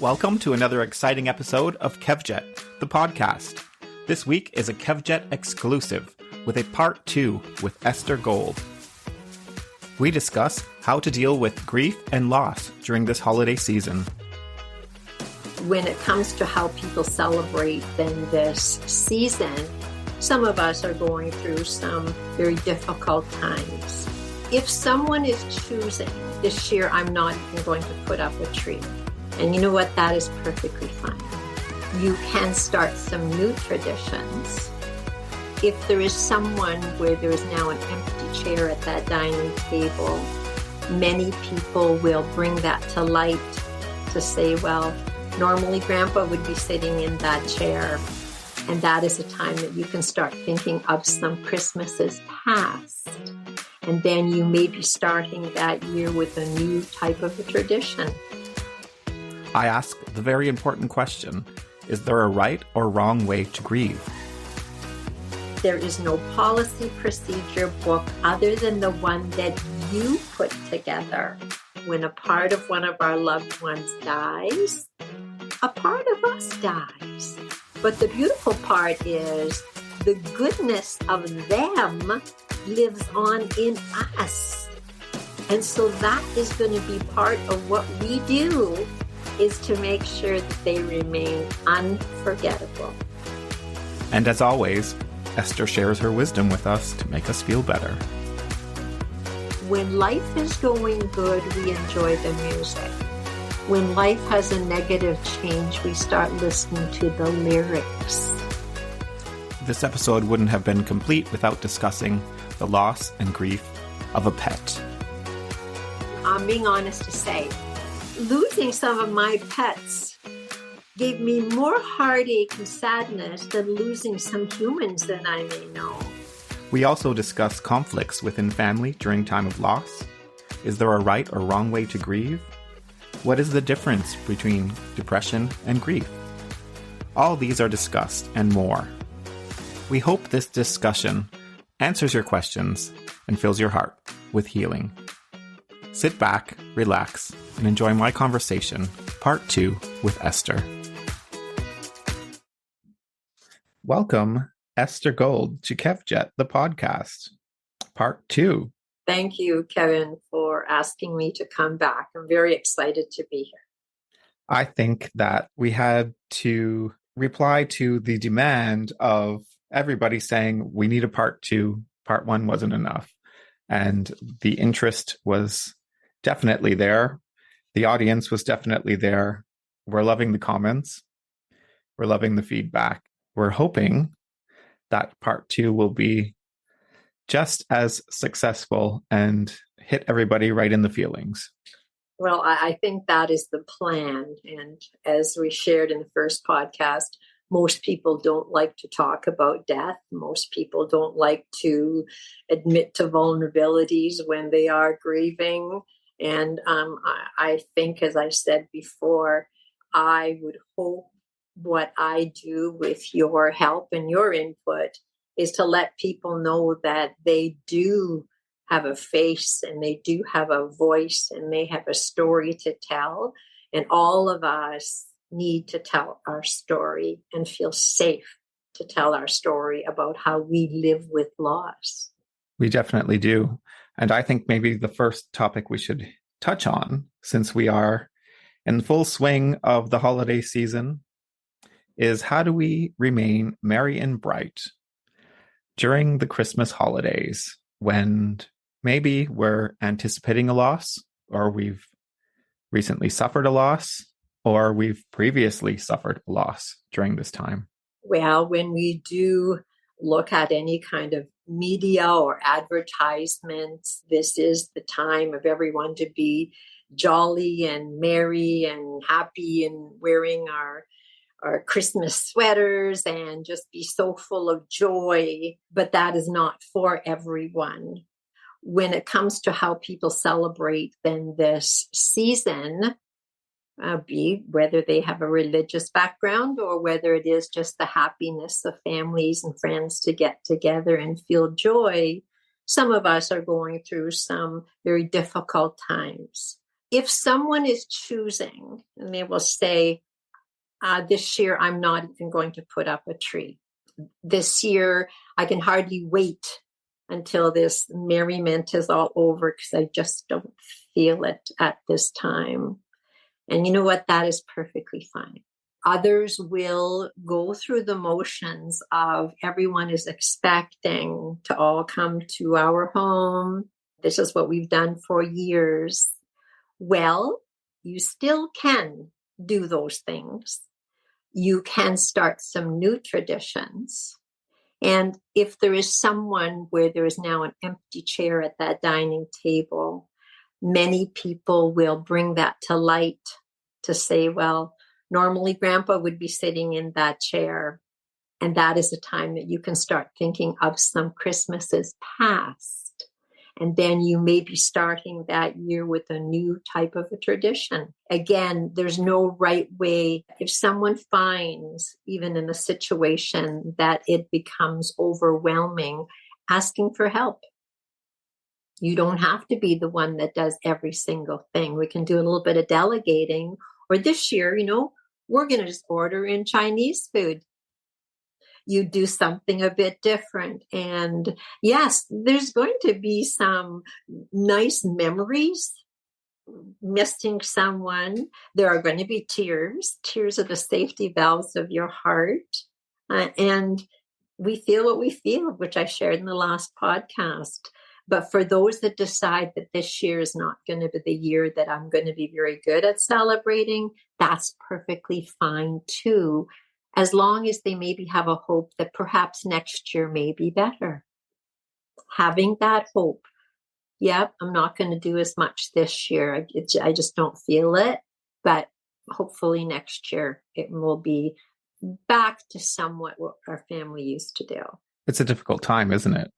Welcome to another exciting episode of Kevjet, the podcast. This week is a Kevjet Exclusive with a part 2 with Esther Gold. We discuss how to deal with grief and loss during this holiday season. When it comes to how people celebrate then this season, some of us are going through some very difficult times. If someone is choosing this year, I'm not even going to put up a tree. And you know what? That is perfectly fine. You can start some new traditions. If there is someone where there is now an empty chair at that dining table, many people will bring that to light to say, well, normally Grandpa would be sitting in that chair. And that is a time that you can start thinking of some Christmases past. And then you may be starting that year with a new type of a tradition. I ask the very important question, is there a right or wrong way to grieve? There is no policy procedure book other than the one that you put together. When a part of one of our loved ones dies, a part of us dies. But the beautiful part is the goodness of them lives on in us. And so that is going to be part of what we do, is to make sure that they remain unforgettable. And as always, Esther shares her wisdom with us to make us feel better. When life is going good, we enjoy the music. When life has a negative change, we start listening to the lyrics. This episode wouldn't have been complete without discussing the loss and grief of a pet. I'm being honest to say, losing some of my pets gave me more heartache and sadness than losing some humans that I may know. We also discuss conflicts within family during time of loss. Is there a right or wrong way to grieve? What is the difference between depression and grief? All these are discussed and more. We hope this discussion answers your questions and fills your heart with healing. Sit back, relax, and enjoy my conversation, part 2 with Esther. Welcome, Esther Gold, to Kevjet, the podcast, part 2. Thank you, Kevin, for asking me to come back. I'm very excited to be here. I think that we had to reply to the demand of everybody saying we need a part 2. Part 1 wasn't enough. And the interest was definitely there. The audience was definitely there. We're loving the comments. We're loving the feedback. We're hoping that part 2 will be just as successful and hit everybody right in the feelings. Well, I think that is the plan. And as we shared in the first podcast, most people don't like to talk about death. Most people don't like to admit to vulnerabilities when they are grieving. And I think, as I said before, I would hope what I do with your help and your input is to let people know that they do have a face and they do have a voice and they have a story to tell. And all of us need to tell our story and feel safe to tell our story about how we live with loss. We definitely do. And I think maybe the first topic we should touch on, since we are in full swing of the holiday season, is how do we remain merry and bright during the Christmas holidays when maybe we're anticipating a loss, or we've recently suffered a loss, or we've previously suffered a loss during this time? Well, when we do look at any kind of media or advertisements, this is the time of everyone to be jolly and merry and happy and wearing our Christmas sweaters and just be so full of joy. But that is not for everyone. When it comes to how people celebrate then this season, whether they have a religious background or whether it is just the happiness of families and friends to get together and feel joy, some of us are going through some very difficult times. if someone is choosing and they will say, this year, I'm not even going to put up a tree. This year, I can hardly wait until this merriment is all over because I just don't feel it at this time. And you know what? That is perfectly fine. Others will go through the motions of everyone is expecting to all come to our home. This is what we've done for years. Well, you still can do those things. You can start some new traditions. And if there is someone where there is now an empty chair at that dining table, many people will bring that to light to say, well, normally Grandpa would be sitting in that chair. And that is a time that you can start thinking of some Christmases past. And then you may be starting that year with a new type of a tradition. Again, there's no right way. If someone finds, even in a situation, that it becomes overwhelming, asking for help. You don't have to be the one that does every single thing. We can do a little bit of delegating. Or this year, we're going to just order in Chinese food. You do something a bit different. And yes, there's going to be some nice memories. Missing someone, there are going to be tears. Tears are the safety valves of your heart. And we feel what we feel, which I shared in the last podcast. But for those that decide that this year is not going to be the year that I'm going to be very good at celebrating, that's perfectly fine too, as long as they maybe have a hope that perhaps next year may be better. Having that hope. Yep, I'm not going to do as much this year. I just don't feel it. But hopefully next year it will be back to somewhat what our family used to do. It's a difficult time, isn't it?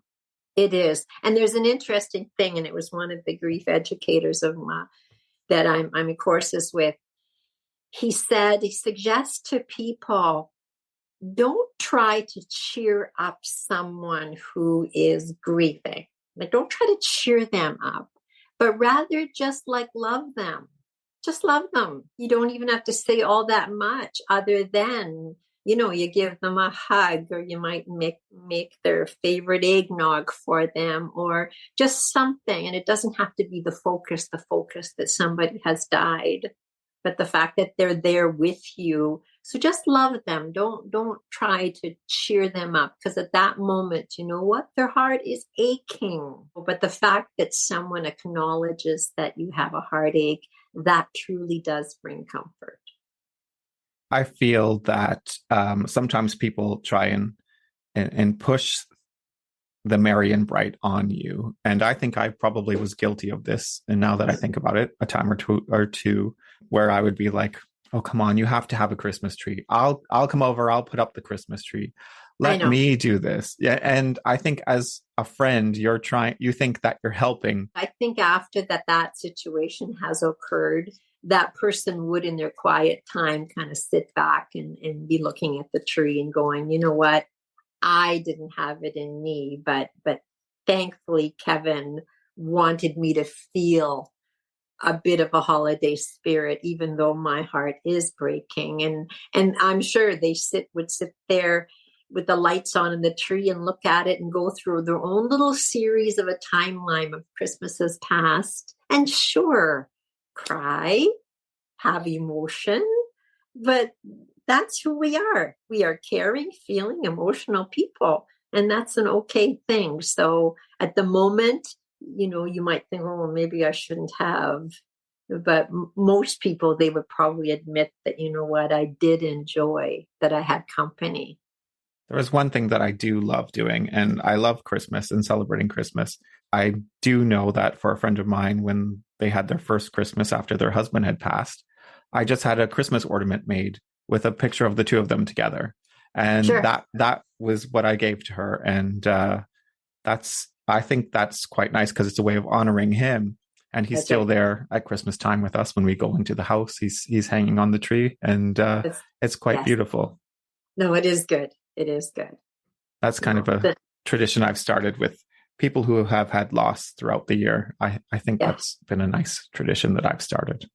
It is. And there's an interesting thing, and it was one of the grief educators that I'm in courses with. He suggests to people, don't try to cheer up someone who is grieving. Like, don't try to cheer them up, but rather just love them. Just love them. You don't even have to say all that much other than, you give them a hug, or you might make their favorite eggnog for them, or just something. And it doesn't have to be the focus that somebody has died, but the fact that they're there with you. So just love them. Don't try to cheer them up, because at that moment, you know what? Their heart is aching. But the fact that someone acknowledges that you have a heartache, that truly does bring comfort. I feel that sometimes people try and push the merry and bright on you. And I think I probably was guilty of this. And now that I think about it, a time or two where I would be like, oh, come on, you have to have a Christmas tree. I'll come over. I'll put up the Christmas tree. Let me do this. Yeah. And I think as a friend, you think that you're helping. I think after that situation has occurred, that person would in their quiet time kind of sit back and be looking at the tree and going, you know what? I didn't have it in me, but thankfully Kevin wanted me to feel a bit of a holiday spirit, even though my heart is breaking. And I'm sure they would sit there with the lights on in the tree and look at it and go through their own little series of a timeline of Christmases past. And sure, cry, have emotion, but that's who we are. We are caring, feeling, emotional people. And that's an okay thing. So at the moment, you might think, oh, well, maybe I shouldn't have. But most people, they would probably admit that, you know what, I did enjoy that I had company. There is one thing that I do love doing, and I love Christmas and celebrating Christmas. I do know that for a friend of mine, when they had their first Christmas after their husband had passed, I just had a Christmas ornament made with a picture of the two of them together. And sure. that was what I gave to her. And I think that's quite nice, because it's a way of honoring him. And he's still there at Christmas time with us. When we go into the house, he's hanging on the tree, and it's quite beautiful. No, it is good. It is good. That's kind of a tradition I've started with people who have had loss throughout the year. I think Yeah. that's been a nice tradition that I've started.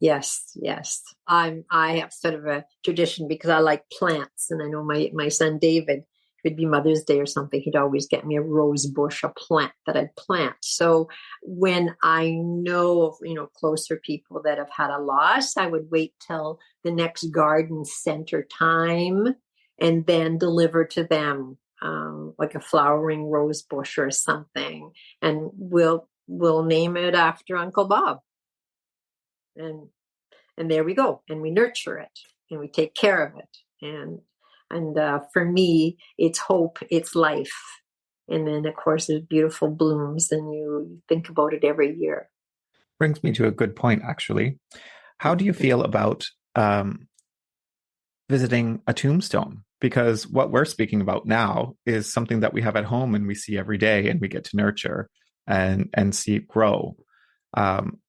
Yes, yes. I have sort of a tradition because I like plants, and I know my son David, it would be Mother's Day or something, he'd always get me a rose bush, a plant that I'd plant. So when I know of, closer people that have had a loss, I would wait till the next garden center time and then deliver to them like a flowering rose bush or something, and we'll name it after Uncle Bob. And there we go, and we nurture it and we take care of it, and for me it's hope, it's life, and then of course there's beautiful blooms, and you think about it every year. Brings me to a good point, actually. How do you feel about visiting a tombstone? Because what we're speaking about now is something that we have at home and we see every day and we get to nurture and see it grow.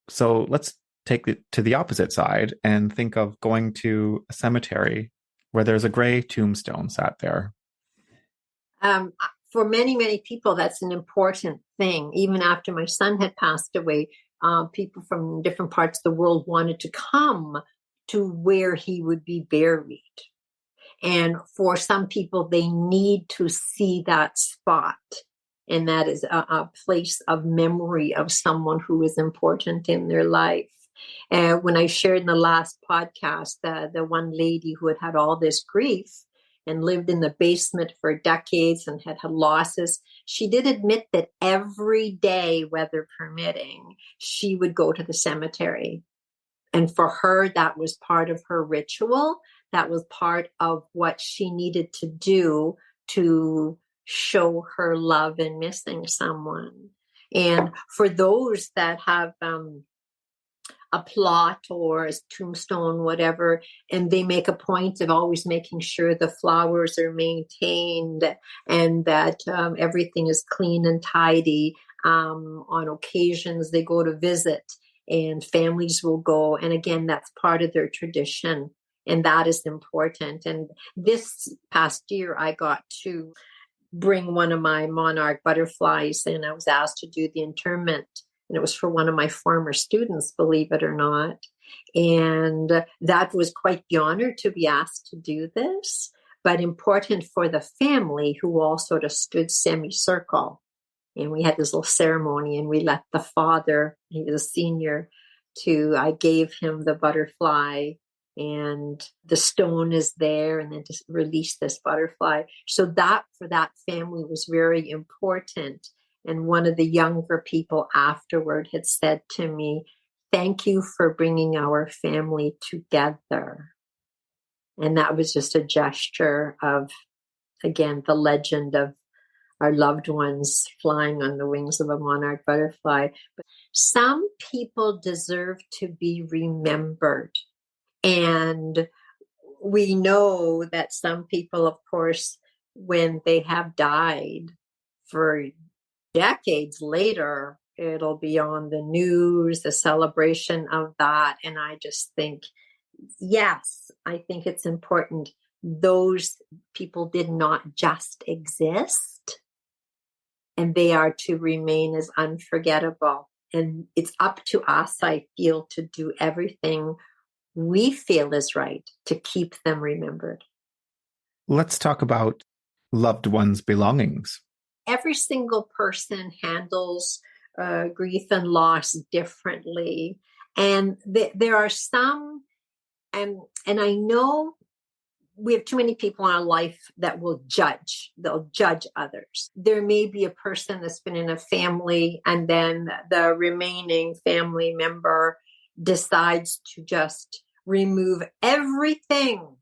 So let's take it to the opposite side and think of going to a cemetery where there's a gray tombstone sat there. For many people, that's an important thing. Even after my son had passed away, people from different parts of the world wanted to come to where he would be buried. And for some people, they need to see that spot. And that is a place of memory of someone who is important in their life. When I shared in the last podcast, the one lady who had all this grief and lived in the basement for decades and had losses, she did admit that every day, weather permitting, she would go to the cemetery. And for her, that was part of her ritual. That was part of what she needed to do to show her love in missing someone. And for those that have a plot or a tombstone, whatever, and they make a point of always making sure the flowers are maintained and that everything is clean and tidy. On occasions, they go to visit and families will go. And again, that's part of their tradition. And that is important. And this past year, I got to bring one of my monarch butterflies, and I was asked to do the interment. And it was for one of my former students, believe it or not. And that was quite the honor to be asked to do this, but important for the family, who all sort of stood semicircle. And we had this little ceremony, and we let the father, he was a senior, I gave him the butterfly, and the stone is there, and then to release this butterfly. So that for that family was very important. And one of the younger people afterward had said to me, "Thank you for bringing our family together." And that was just a gesture of, again, the legend of our loved ones flying on the wings of a monarch butterfly. But some people deserve to be remembered. And we know that some people, of course, when they have died, for decades later, it'll be on the news, the celebration of that. And I just think, yes, I think it's important. Those people did not just exist, and they are to remain as unforgettable. And it's up to us, I feel, to do everything we feel is right to keep them remembered. Let's talk about loved ones' belongings. Every single person handles grief and loss differently. And there are some, and I know we have too many people in our life that will judge. They'll judge others. There may be a person that's been in a family, and then the remaining family member decides to just remove everything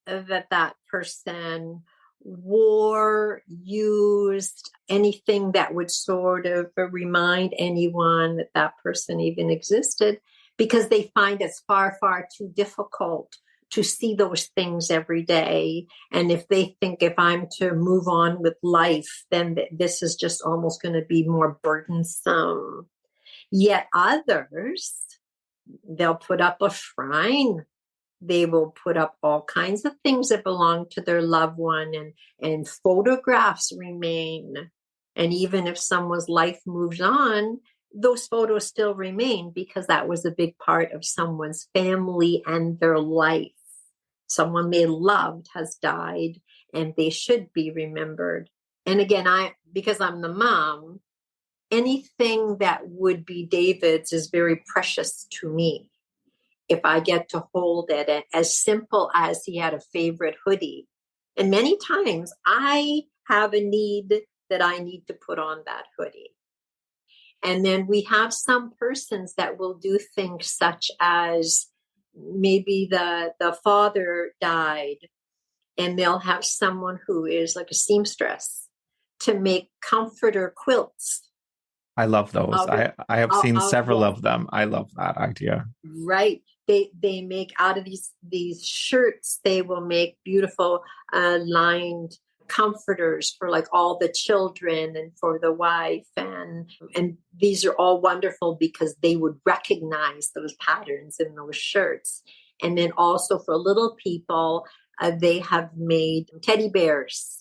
that person wore, used, anything that would sort of remind anyone that person even existed, because they find it's far, far too difficult to see those things every day. And if they think, if I'm to move on with life, then this is just almost going to be more burdensome. Yet others, they'll put up a shrine. They will put up all kinds of things that belong to their loved one, and photographs remain. And even if someone's life moves on, those photos still remain because that was a big part of someone's family and their life. Someone they loved has died and they should be remembered. And again, because I'm the mom, anything that would be David's is very precious to me. If I get to hold it, and as simple as he had a favorite hoodie. And many times I have a need that I need to put on that hoodie. And then we have some persons that will do things such as maybe the father died and they'll have someone who is like a seamstress to make comforter quilts. I love those. I have seen several of them. I love that idea. Right. They make out of these shirts, they will make beautiful lined comforters for like all the children and for the wife. And these are all wonderful because they would recognize those patterns in those shirts. And then also for little people, they have made teddy bears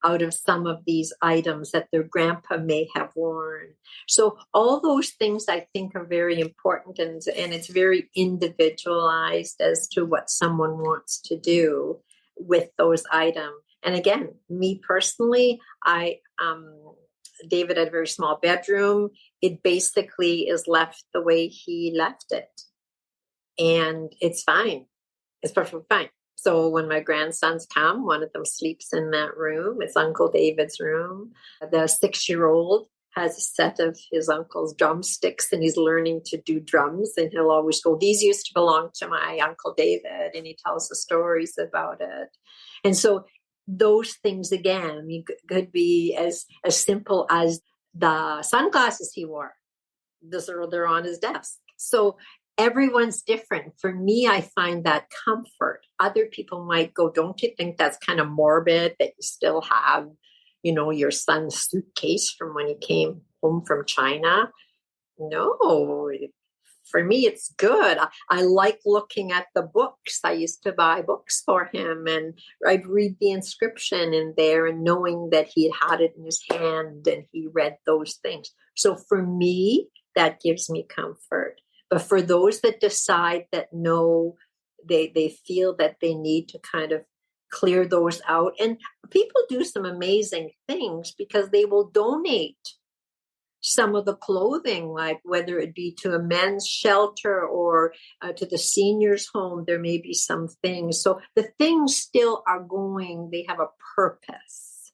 out of some of these items that their grandpa may have worn. So all those things I think are very important, and it's very individualized as to what someone wants to do with those items. And again, me personally, David had a very small bedroom. It basically is left the way he left it. And it's fine. It's perfectly fine. So when my grandsons come, one of them sleeps in that room. It's Uncle David's room. The 6-year-old has a set of his uncle's drumsticks and he's learning to do drums. And he'll always go, these used to belong to my Uncle David. And he tells the stories about it. And so those things, again, could be as simple as the sunglasses he wore. They're on his desk. So everyone's different. For me, I find that comfort. Other people might go, don't you think that's kind of morbid that you still have, your son's suitcase from when he came home from China? No, for me, it's good. I like looking at the books. I used to buy books for him and I'd read the inscription in there and knowing that he had it in his hand and he read those things. So for me, that gives me comfort. But for those that decide that no, they feel that they need to kind of clear those out. And people do some amazing things because they will donate some of the clothing, like whether it be to a men's shelter or to the seniors' home, there may be some things. So the things still are going, they have a purpose.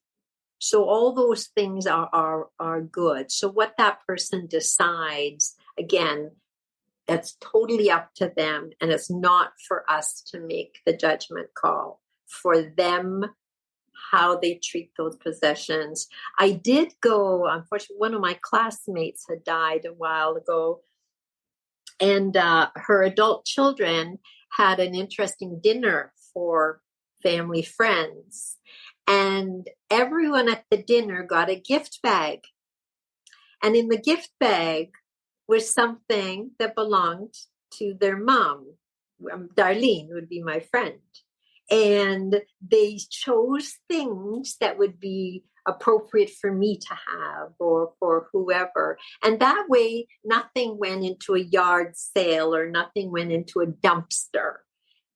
So all those things are good. So what that person decides, again, that's totally up to them. And it's not for us to make the judgment call. For them, how they treat those possessions. I did go, unfortunately, one of my classmates had died a while ago. And her adult children had an interesting dinner for family friends. And everyone at the dinner got a gift bag. And in the gift bag was something that belonged to their mom. Darlene would be my friend. And they chose things that would be appropriate for me to have or for whoever. And that way, nothing went into a yard sale or nothing went into a dumpster.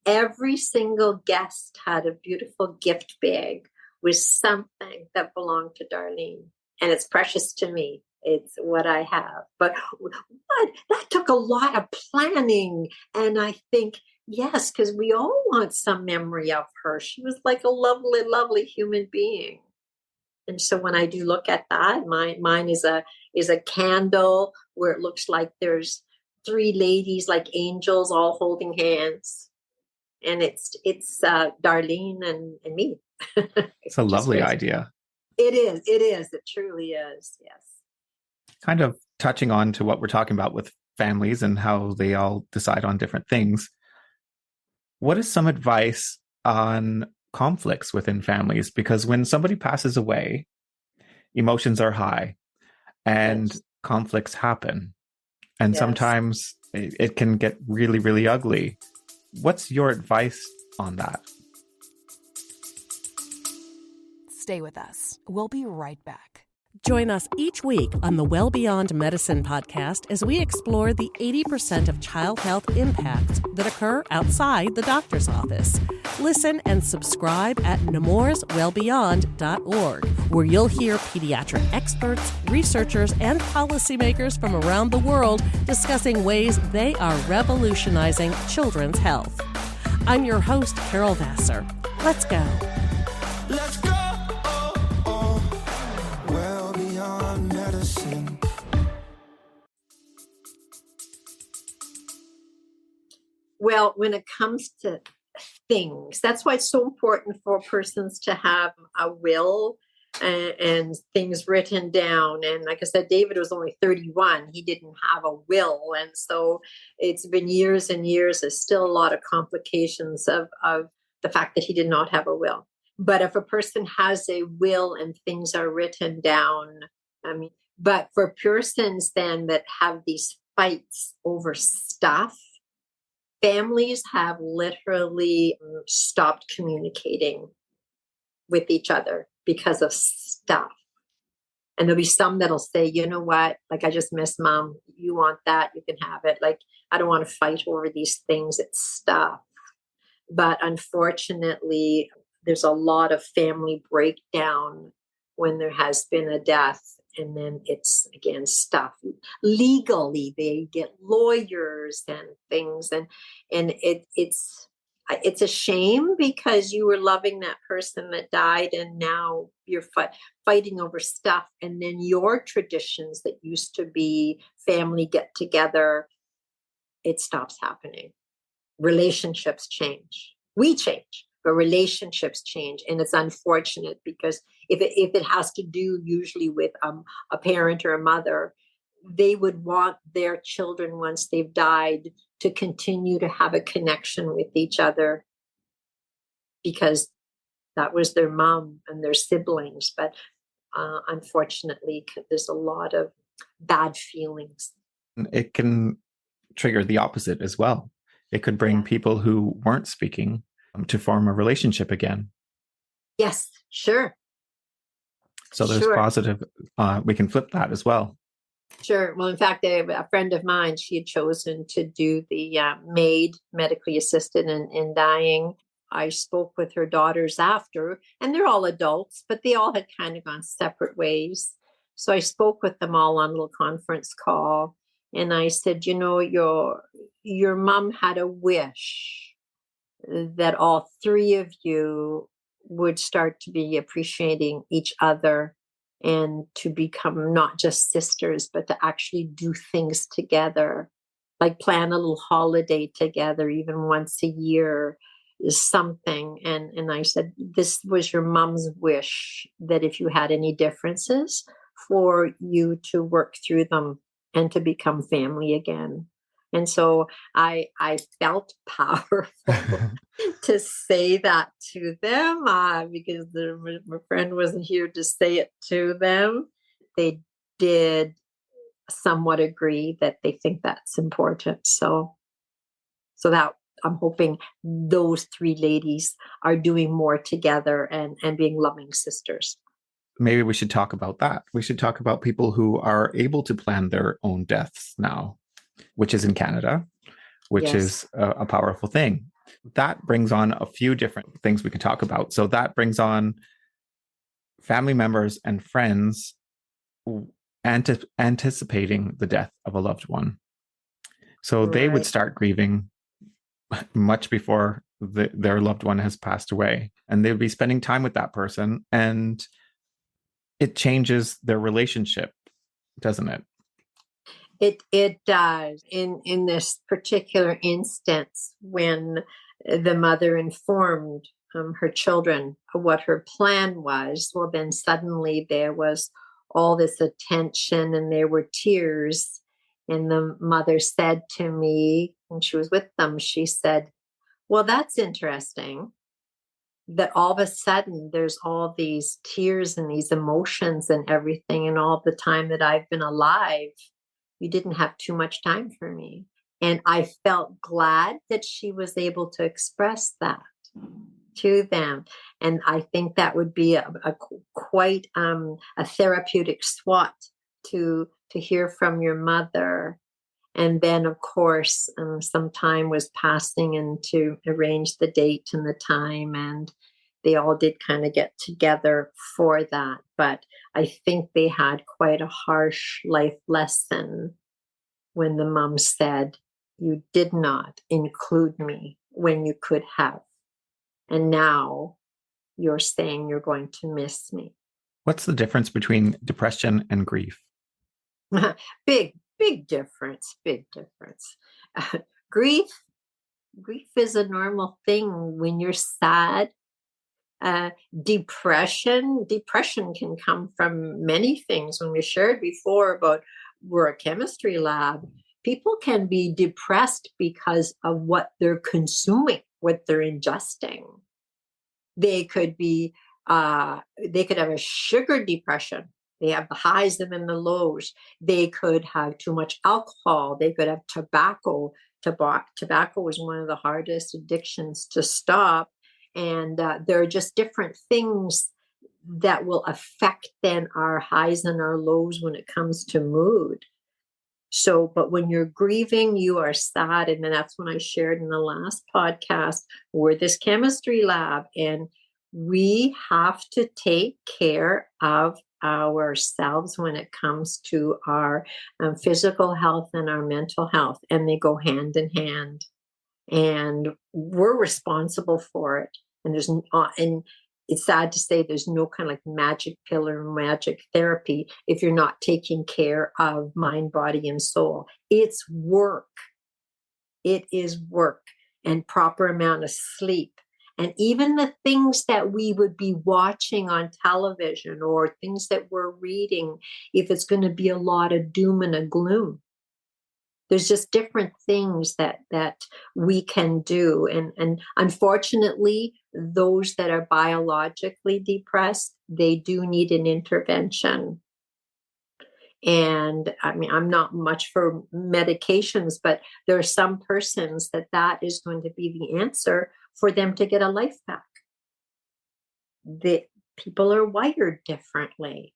Every single guest had a beautiful gift bag with something that belonged to Darlene. And it's precious to me. It's what I have. But that took a lot of planning. And I think, yes, because we all want some memory of her. She was like a lovely, lovely human being. And so when I do look at that, mine is a candle where it looks like there's 3 ladies like angels all holding hands. And it's Darlene and me. It's a lovely idea. It is. It truly is. Yes. Kind of touching on to what we're talking about with families and how they all decide on different things. What is some advice on conflicts within families? Because when somebody passes away, emotions are high and yes, conflicts happen. And yes, sometimes it can get really, really ugly. What's your advice on that? Stay with us. We'll be right back. Join us each week on the Well Beyond Medicine podcast as we explore the 80% of child health impacts that occur outside the doctor's office. Listen and subscribe at nemorswellbeyond.org, where you'll hear pediatric experts, researchers, and policymakers from around the world discussing ways they are revolutionizing children's health. I'm your host, Carol Vassar. Let's go. Let's go. Well beyond medicine. Well, when it comes to things, that's why it's so important for persons to have a will and things written down. And like I said, David was only 31. He didn't have a will. And so it's been years and years. There's still a lot of complications of the fact that he did not have a will. But if a person has a will and things are written down, but for persons then that have these fights over stuff, families have literally stopped communicating with each other because of stuff. And there'll be some that'll say, you know what, like, I just miss mom. You want that, you can have it. Like, I don't want to fight over these things. It's stuff. But unfortunately, there's a lot of family breakdown when there has been a death. And then it's, again, stuff. Legally, they get lawyers and things. And it's a shame because you were loving that person that died and now you're fighting over stuff. And then your traditions that used to be family get together, it stops happening. Relationships change. We change, but relationships change. And it's unfortunate because if it has to do usually with a parent or a mother, they would want their children, once they've died, to continue to have a connection with each other because that was their mom and their siblings. But unfortunately, there's a lot of bad feelings. It can trigger the opposite as well. It could bring people who weren't speaking to form a relationship again. Yes, sure. So there's positive, we can flip that as well. Sure. Well, in fact, a friend of mine, she had chosen to do the MAID, medically assisted in dying. I spoke with her daughters after, and they're all adults, but they all had kind of gone separate ways. So I spoke with them all on a little conference call. And I said, you know, your mom had a wish that all three of you would start to be appreciating each other and to become not just sisters, but to actually do things together, like plan a little holiday together, even once a year is something. And I said, this was your mom's wish, that if you had any differences, for you to work through them and to become family again. And so I felt powerful to say that to them because my friend wasn't here to say it to them. They did somewhat agree that they think that's important. So that I'm hoping those three ladies are doing more together and being loving sisters. Maybe we should talk about that. We should talk about people who are able to plan their own deaths now, which is in Canada, which is a powerful thing. That brings on a few different things we can talk about. So that brings on family members and friends anticipating the death of a loved one. So they would start grieving much before their loved one has passed away. And they'd be spending time with that person. And it changes their relationship, doesn't it? It does. In this particular instance, when the mother informed her children of what her plan was, well, then suddenly there was all this attention and there were tears. And the mother said to me, when she was with them, she said, well, that's interesting that all of a sudden there's all these tears and these emotions and everything. And all the time that I've been alive, you didn't have too much time for me. And I felt glad that she was able to express that. to them. And I think that would be quite a therapeutic swat to hear from your mother. And then, of course, some time was passing and to arrange the date and the time. And they all did kind of get together for that. But I think they had quite a harsh life lesson when the mom said, "You did not include me when you could have. And now you're saying you're going to miss me." What's the difference between depression and grief? Big difference, big difference. Grief is a normal thing when you're sad. Depression can come from many things. When we shared before about we're a chemistry lab, people can be depressed because of what they're consuming, what they're ingesting. They could have a sugar depression. They have the highs and the lows. They could have too much alcohol. They could have tobacco. Tobacco is one of the hardest addictions to stop. And there are just different things that will affect then our highs and our lows when it comes to mood. So, but when you're grieving, you are sad. And then that's when I shared in the last podcast, we're this chemistry lab and we have to take care of ourselves when it comes to our physical health and our mental health. And they go hand in hand. And we're responsible for it. And and it's sad to say there's no kind of like magic pill or magic therapy if you're not taking care of mind, body, and soul. It's work. It is work and proper amount of sleep. And even the things that we would be watching on television or things that we're reading, if it's going to be a lot of doom and a gloom, there's just different things that we can do. And unfortunately, those that are biologically depressed, they do need an intervention. And I mean, I'm not much for medications, but there are some persons that is going to be the answer for them to get a life back. The people are wired differently.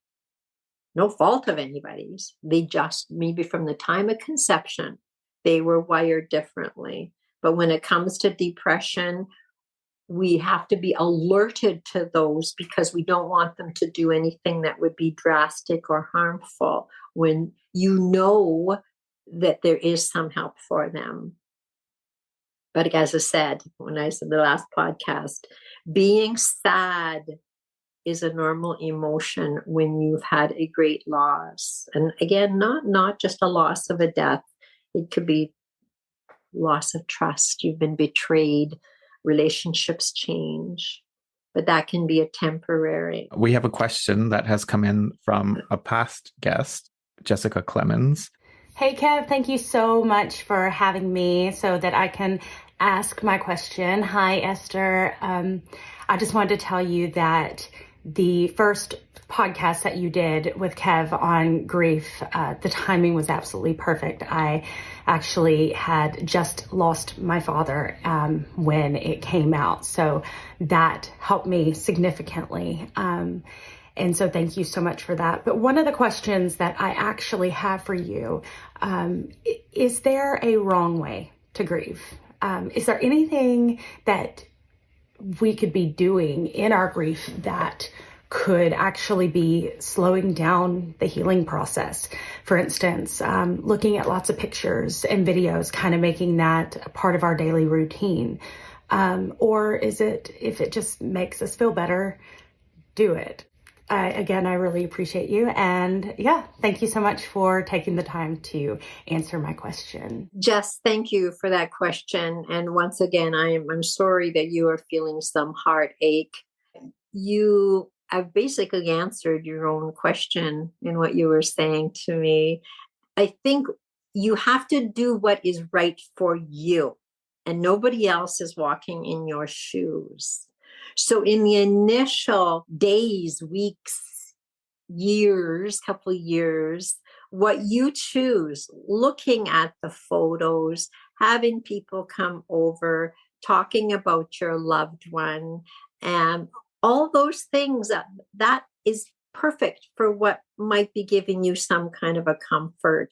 No fault of anybody's. They just, maybe from the time of conception, they were wired differently. But when it comes to depression, we have to be alerted to those because we don't want them to do anything that would be drastic or harmful when you know that there is some help for them. But as I said, when I said the last podcast, being sad is a normal emotion when you've had a great loss. And again, not just a loss of a death. It could be loss of trust. You've been betrayed. Relationships change. But that can be a temporary. We have a question that has come in from a past guest, Jessica Clemens. Hey, Kev, thank you so much for having me so that I can ask my question. Hi, Esther. I just wanted to tell you that the first podcast that you did with Kev on grief, the timing was absolutely perfect. I actually had just lost my father when it came out. So that helped me significantly. And so thank you so much for that. But one of the questions that I actually have for you, is there a wrong way to grieve? Is there anything that we could be doing in our grief that could actually be slowing down the healing process? For instance, looking at lots of pictures and videos, kind of making that a part of our daily routine. Or is it, if it just makes us feel better, do it. Again, I really appreciate you. And yeah, thank you so much for taking the time to answer my question. Jess, thank you for that question. And once again, I'm sorry that you are feeling some heartache. You have basically answered your own question in what you were saying to me. I think you have to do what is right for you, and nobody else is walking in your shoes. So in the initial days, weeks, years, couple of years, what you choose, looking at the photos, having people come over, talking about your loved one, and all those things, that is perfect for what might be giving you some kind of a comfort.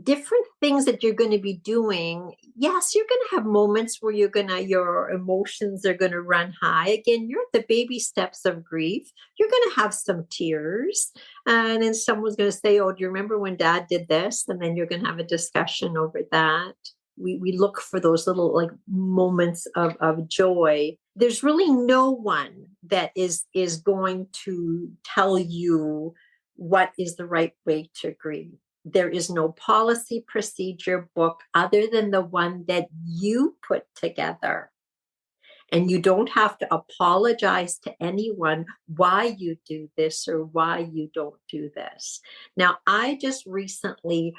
Different things that you're going to be doing. Yes, you're going to have moments where your emotions are going to run high. Again, you're at the baby steps of grief. You're going to have some tears. And then someone's going to say, oh, do you remember when dad did this? And then you're going to have a discussion over that. We look for those little like moments of joy. There's really no one that is going to tell you what is the right way to grieve. There is no policy procedure book other than the one that you put together. And you don't have to apologize to anyone why you do this or why you don't do this. Now, I just recently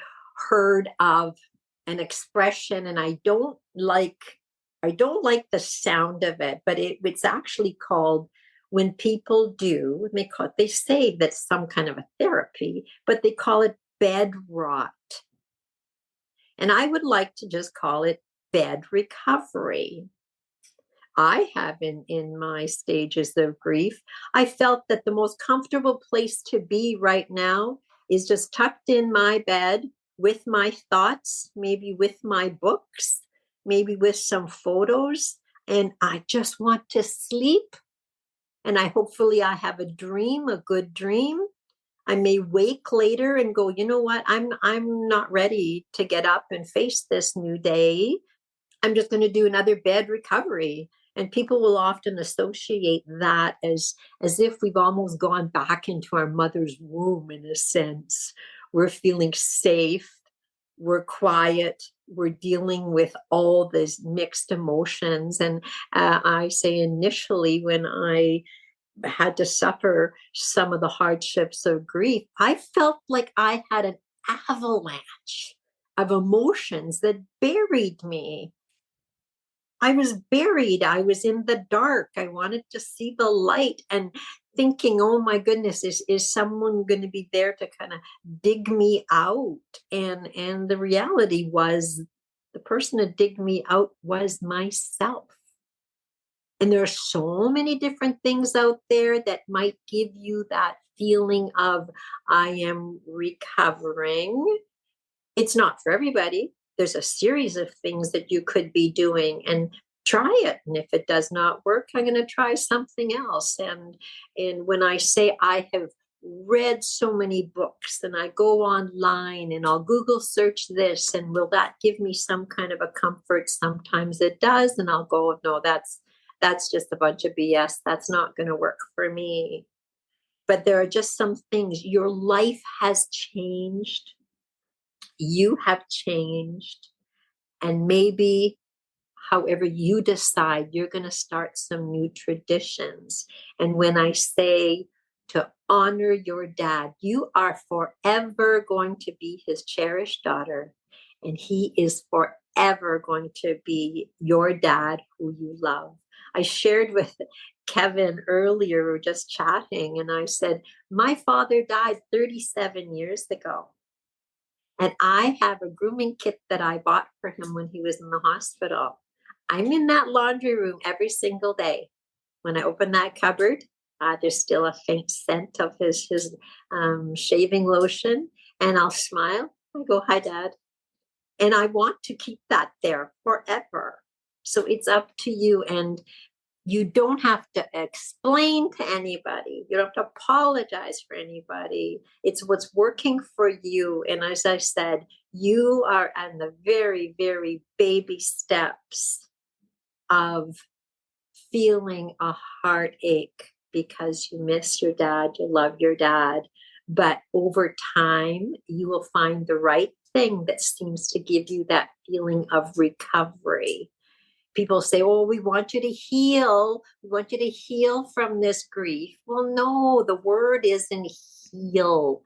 heard of an expression, and I don't like the sound of it, but it's actually called, when people do, they say that's some kind of a therapy, but they call it bed rot. And I would like to just call it bed recovery. I have in my stages of grief, I felt that the most comfortable place to be right now is just tucked in my bed with my thoughts, maybe with my books, maybe with some photos, and I just want to sleep. And hopefully I have a dream, a good dream. I may wake later and go, you know what? I'm not ready to get up and face this new day. I'm just going to do another bed recovery. And people will often associate that as if we've almost gone back into our mother's womb in a sense. We're feeling safe. We're quiet. We're dealing with all these mixed emotions. And I say initially, when I had to suffer some of the hardships of grief, I felt like I had an avalanche of emotions that buried me. I was buried. I was in the dark. I wanted to see the light and thinking, oh my goodness, is someone going to be there to kind of dig me out? And the reality was, the person to dig me out was myself. And there are so many different things out there that might give you that feeling of, I am recovering. It's not for everybody. There's a series of things that you could be doing, and try it. And if it does not work, I'm going to try something else. And when I say I have read so many books, and I go online and I'll Google search this, and will that give me some kind of a comfort? Sometimes it does. And I'll go, no, that's just a bunch of BS. That's not going to work for me. But there are just some things. Your life has changed. You have changed. And maybe, however you decide, you're going to start some new traditions. And when I say to honor your dad, you are forever going to be his cherished daughter. And he is forever going to be your dad who you love. I shared with Kevin earlier, we were just chatting, and I said, my father died 37 years ago. And I have a grooming kit that I bought for him when he was in the hospital. I'm in that laundry room every single day. When I open that cupboard, there's still a faint scent of his shaving lotion. And I'll smile. I go, hi, Dad. And I want to keep that there forever. So it's up to you. And you don't have to explain to anybody. You don't have to apologize for anybody. It's what's working for you. And as I said, you are on the very, very baby steps of feeling a heartache because you miss your dad, you love your dad. But over time, you will find the right thing that seems to give you that feeling of recovery. People say, oh, we want you to heal. We want you to heal from this grief. Well, no, the word isn't heal.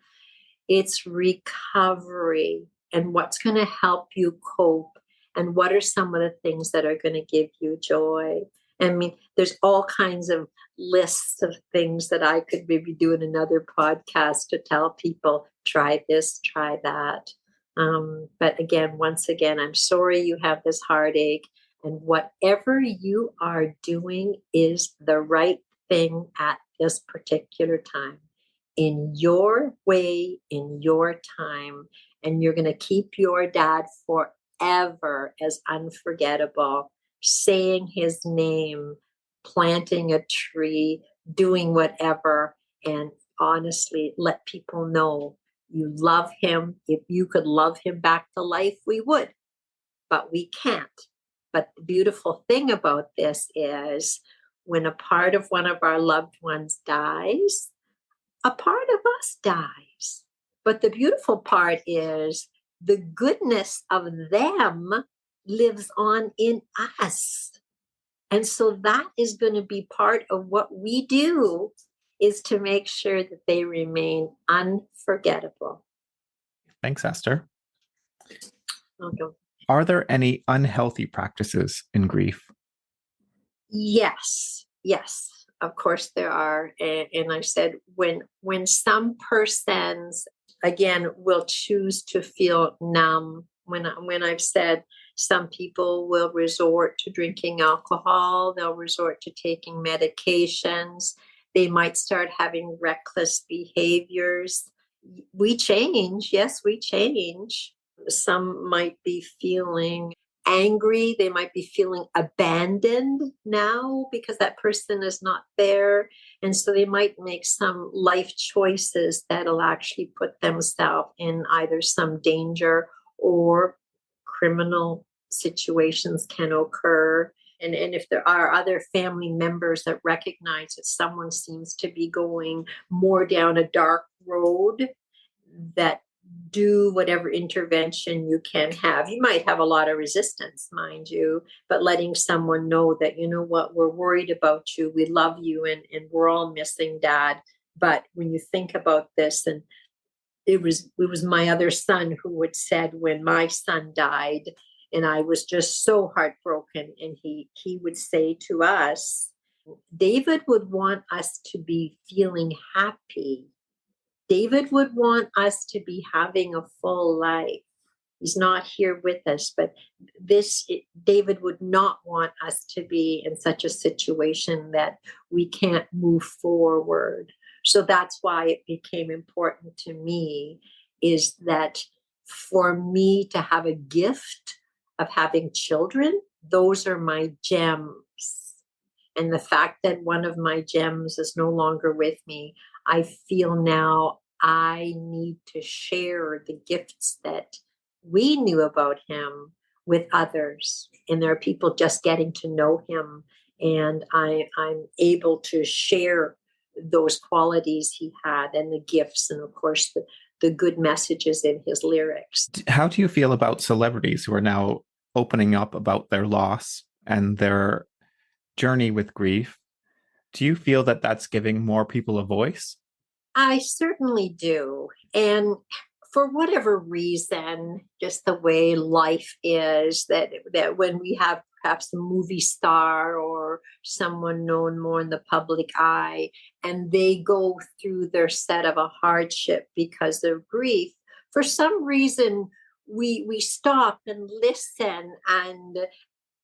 It's recovery. And what's going to help you cope? And what are some of the things that are going to give you joy? I mean, there's all kinds of lists of things that I could maybe do in another podcast to tell people, try this, try that. But again, once again, I'm sorry you have this heartache. And whatever you are doing is the right thing at this particular time, in your way, in your time. And you're going to keep your dad forever as unforgettable, saying his name, planting a tree, doing whatever. And honestly, let people know you love him. If you could love him back to life, we would, but we can't. But the beautiful thing about this is when a part of one of our loved ones dies, a part of us dies. But the beautiful part is the goodness of them lives on in us. And so that is going to be part of what we do, is to make sure that they remain unforgettable. Thanks, Esther. Okay. Are there any unhealthy practices in grief? Yes, of course there are. And I said, when some persons, again, will choose to feel numb, when I've said some people will resort to drinking alcohol, they'll resort to taking medications, they might start having reckless behaviors. We change. Yes, we change. Some might be feeling angry. They might be feeling abandoned now because that person is not there. And so they might make some life choices that'll actually put themselves in either some danger or criminal situations can occur. And if there are other family members that recognize that someone seems to be going more down a dark road, that do whatever intervention you can have. You might have a lot of resistance, mind you, but letting someone know that, you know what, we're worried about you, we love you, and we're all missing Dad. But when you think about this, and it was my other son who had said when my son died, and I was just so heartbroken, and he would say to us, David would want us to be feeling happy. David would want us to be having a full life. He's not here with us, but David would not want us to be in such a situation that we can't move forward. So that's why it became important to me, is that for me to have a gift of having children, those are my gems. And the fact that one of my gems is no longer with me, I feel now I need to share the gifts that we knew about him with others. And there are people just getting to know him. And I'm able to share those qualities he had and the gifts, and of course the good messages in his lyrics. How do you feel about celebrities who are now opening up about their loss and their journey with grief? Do you feel that that's giving more people a voice? I certainly do. And for whatever reason, just the way life is, that when we have perhaps a movie star or someone known more in the public eye, and they go through their set of a hardship because of grief, for some reason we stop and listen, and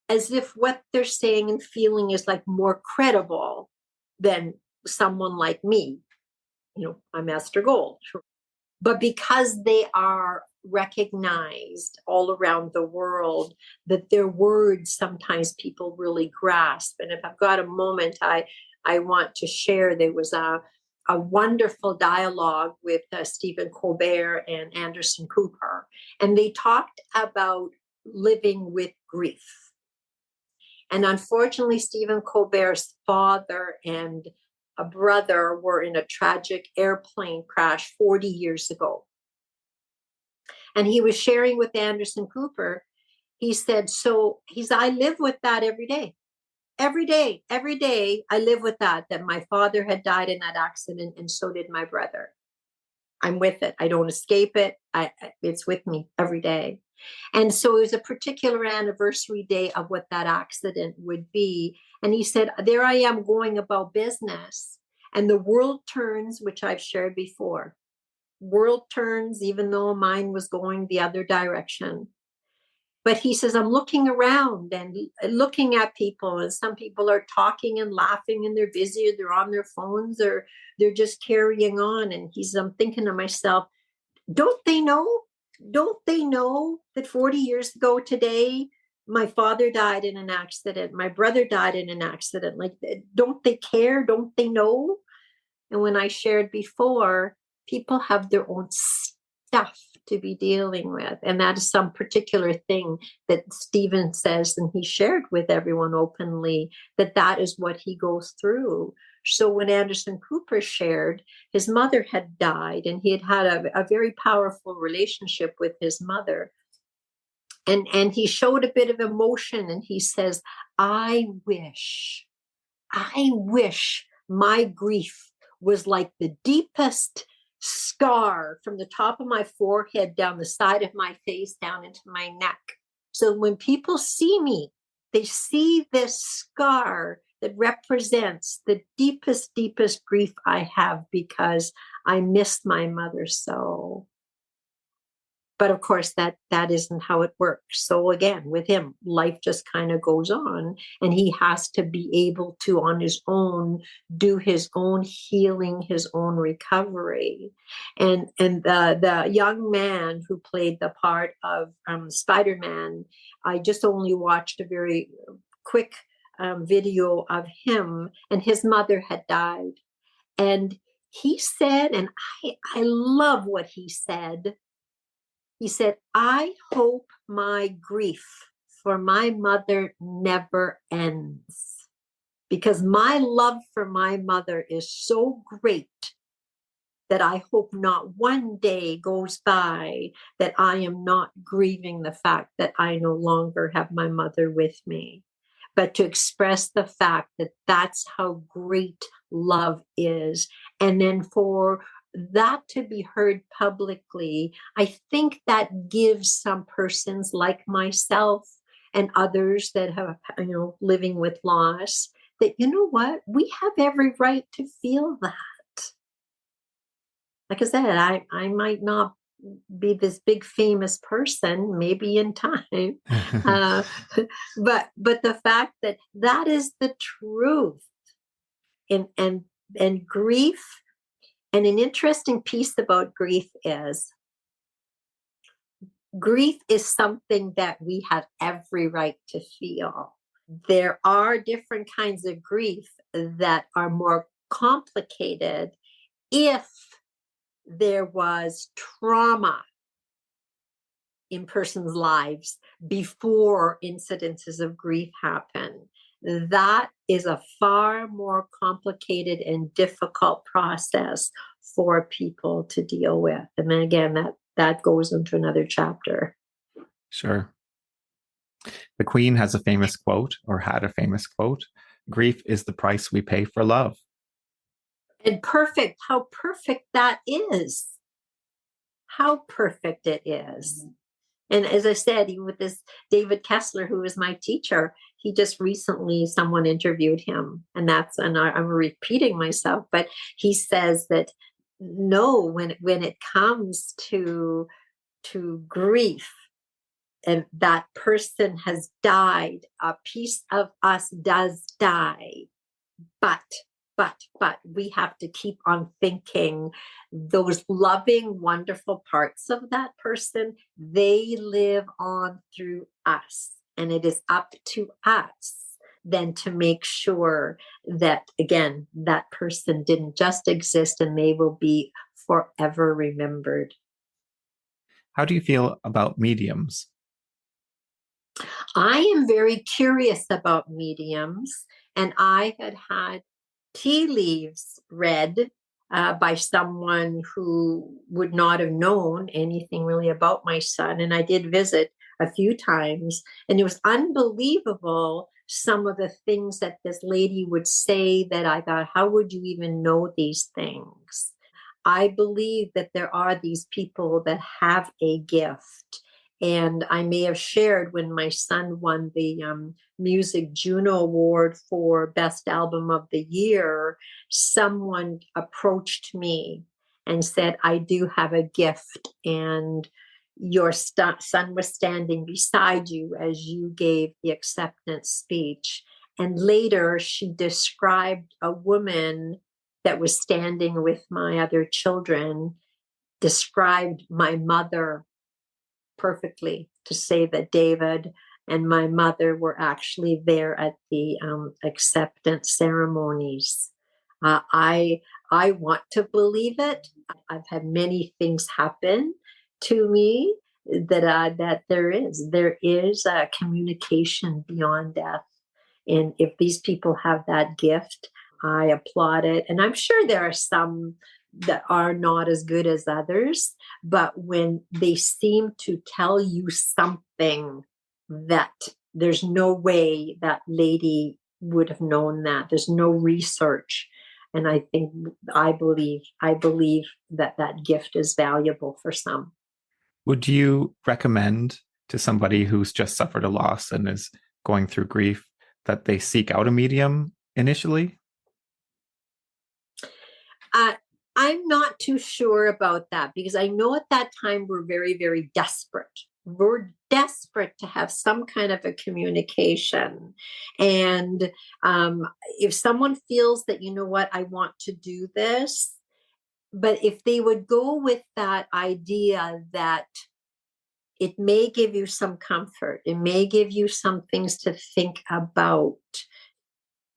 as if what they're saying and feeling is like more credible than someone like me. You know, I'm Esther Gold. But because they are recognized all around the world, that their words sometimes people really grasp. And if I've got a moment, I want to share. There was a wonderful dialogue with Stephen Colbert and Anderson Cooper, and they talked about living with grief. And unfortunately, Stephen Colbert's father and a brother were in a tragic airplane crash 40 years ago. And he was sharing with Anderson Cooper. He said, I live with that every day. Every day, I live with that my father had died in that accident, and so did my brother. I'm with it. I don't escape it. It's with me every day. And so it was a particular anniversary day of what that accident would be. And he said, there I am going about business, and the world turns, which I've shared before. World turns, even though mine was going the other direction. But he says, I'm looking around and looking at people, and some people are talking and laughing and they're busy, or they're on their phones, or they're just carrying on. And I'm thinking to myself, don't they know? Don't they know that 40 years ago today, my father died in an accident, my brother died in an accident? Like, don't they care? Don't they know? And when I shared before, people have their own stuff to be dealing with. And that is some particular thing that Stephen says, and he shared with everyone openly, that is what he goes through. So when Anderson Cooper shared, his mother had died, and he had a very powerful relationship with his mother. And he showed a bit of emotion, and he says, I wish my grief was like the deepest scar from the top of my forehead down the side of my face down into my neck. So when people see me, they see this scar that represents the deepest grief I have, because I missed my mother so. But of course, that isn't how it works. So again, with him, life just kind of goes on, and he has to be able to, on his own, do his own healing, his own recovery. And the young man who played the part of Spider-Man, I just only watched a very quick video of him, and his mother had died. And he said, and I love what he said. He said, I hope my grief for my mother never ends, because my love for my mother is so great that I hope not one day goes by that I am not grieving the fact that I no longer have my mother with me. But to express the fact that that's how great love is. And then for that to be heard publicly, I think that gives some persons like myself and others that have, living with loss, that, you know what, we have every right to feel that. Like I said, I might not be this big famous person, maybe in time, but the fact that is the truth, and grief. And an interesting piece about grief is something that we have every right to feel. There are different kinds of grief that are more complicated if there was trauma in persons' lives before incidences of grief happen. That is a far more complicated and difficult process for people to deal with. And then again, that goes into another chapter. Sure. The Queen has a famous quote, or had a famous quote: grief is the price we pay for love. And how perfect that is. How perfect it is. And as I said, even with this David Kessler, who was my teacher, he just recently, someone interviewed him, and I'm repeating myself, but he says that no, when it comes to grief, and that person has died, a piece of us does die, but we have to keep on thinking those loving, wonderful parts of that person, they live on through us. And it is up to us then to make sure that, again, that person didn't just exist, and they will be forever remembered. How do you feel about mediums? I am very curious about mediums, and I had tea leaves read by someone who would not have known anything really about my son. And I did visit a few times, and it was unbelievable, some of the things that this lady would say, that I thought, how would you even know these things? I believe that there are these people that have a gift. And I may have shared when my son won the Music Juno Award for Best Album of the Year, someone approached me and said, I do have a gift, and your son was standing beside you as you gave the acceptance speech. And later she described a woman that was standing with my other children, described my mother perfectly, to say that David and my mother were actually there at the acceptance ceremonies. I want to believe it. I've had many things happen to me that there is a communication beyond death, and if these people have that gift, I applaud it. And I'm sure there are some that are not as good as others, but when they seem to tell you something that there's no way that lady would have known that, there's no research. And I believe that that gift is valuable for some. Would you recommend to somebody who's just suffered a loss and is going through grief that they seek out a medium initially? I'm not too sure about that, because I know at that time we're very, very desperate. We're desperate to have some kind of a communication. And if someone feels that, you know what, I want to do this, but if they would go with that idea that it may give you some comfort, it may give you some things to think about.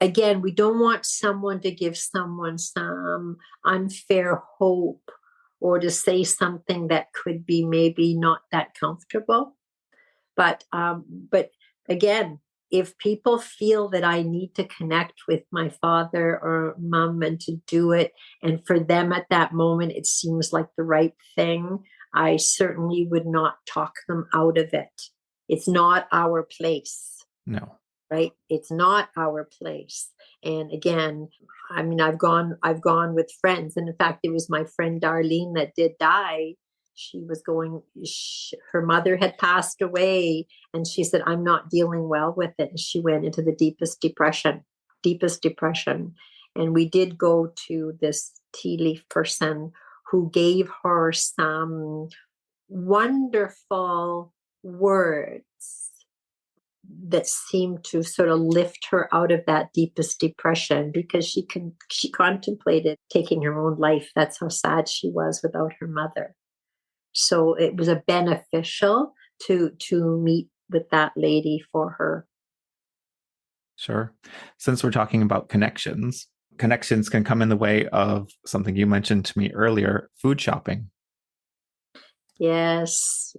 Again, we don't want someone to give someone some unfair hope or to say something that could be maybe not that comfortable. But again, if people feel that I need to connect with my father or mom and to do it, and for them at that moment it seems like the right thing, I certainly would not talk them out of it. It's not our place. No. Right? It's not our place. And again, I mean, I've gone with friends. And in fact, it was my friend Darlene that did die. She was her mother had passed away, and she said, I'm not dealing well with it. And she went into the deepest depression. And we did go to this tea leaf person who gave her some wonderful words that seemed to sort of lift her out of that deepest depression, because she contemplated taking her own life. That's how sad she was without her mother. So it was a beneficial to meet with that lady for her. Sure. Since we're talking about connections can come in the way of something you mentioned to me earlier, food shopping. Yes.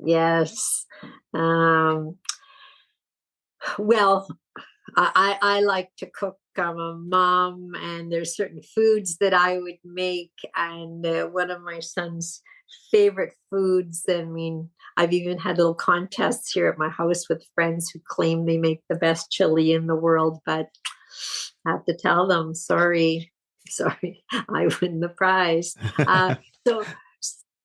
Well, I like to cook. I'm a mom, and there's certain foods that I would make. And one of my son's favorite foods, I mean, I've even had little contests here at my house with friends who claim they make the best chili in the world, but I have to tell them, sorry, I win the prize.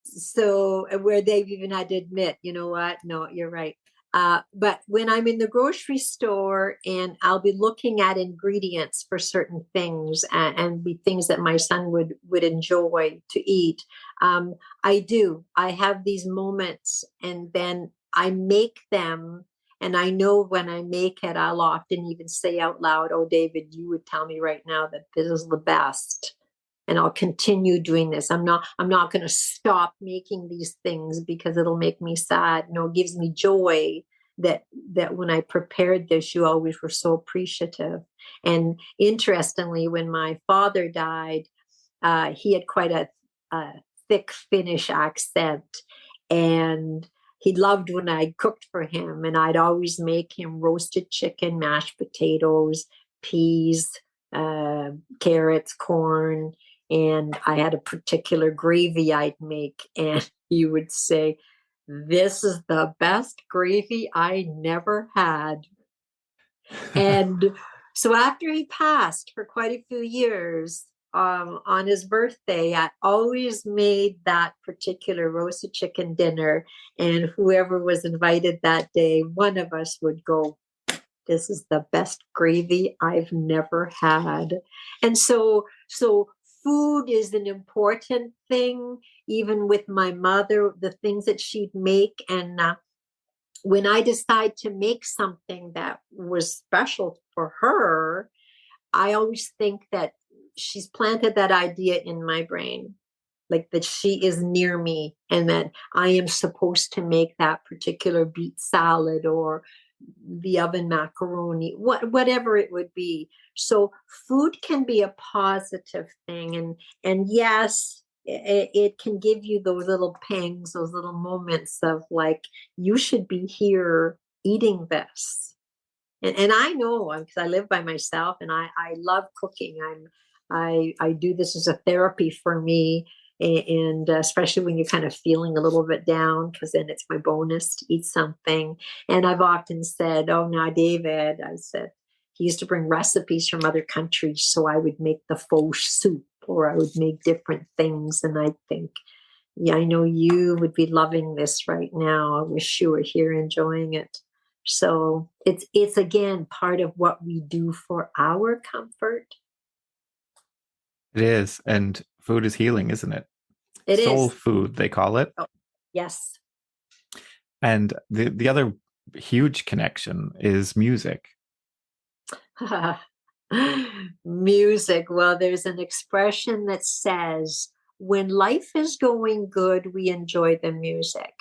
So where they've even had to admit, you know what? No, you're right. But when I'm in the grocery store and I'll be looking at ingredients for certain things and be things that my son would enjoy to eat, I have these moments, and then I make them. And I know when I make it, I'll often even say out loud, oh, David, you would tell me right now that this is the best. And I'll continue doing this. I'm not going to stop making these things because it'll make me sad. No, it gives me joy that when I prepared this, you always were so appreciative. And interestingly, when my father died, he had quite a thick Finnish accent, and he loved when I cooked for him. And I'd always make him roasted chicken, mashed potatoes, peas, carrots, corn. And I had a particular gravy I'd make, and he would say, this is the best gravy I never had. And so after he passed for quite a few years, on his birthday, I always made that particular roasted chicken dinner. And whoever was invited that day, one of us would go, this is the best gravy I've never had. And so food is an important thing, even with my mother, the things that she'd make. And when I decide to make something that was special for her, I always think that she's planted that idea in my brain, like that she is near me and that I am supposed to make that particular beet salad or the oven macaroni, whatever it would be. So food can be a positive thing. And yes, it can give you those little pangs, those little moments of like, you should be here eating this. And I know because I live by myself and I love cooking. I do this as a therapy for me. And especially when you're kind of feeling a little bit down, because then it's my bonus to eat something. And I've often said, oh, now, David, I said, he used to bring recipes from other countries. So I would make the faux soup or I would make different things. And I think, yeah, I know you would be loving this right now. I wish you were here enjoying it. So it's again part of what we do for our comfort. It is. And food is healing, isn't it? It Soul is. food, they call it. Oh, yes. And the other huge connection is music. Music. Well, there's an expression that says, when life is going good, we enjoy the music.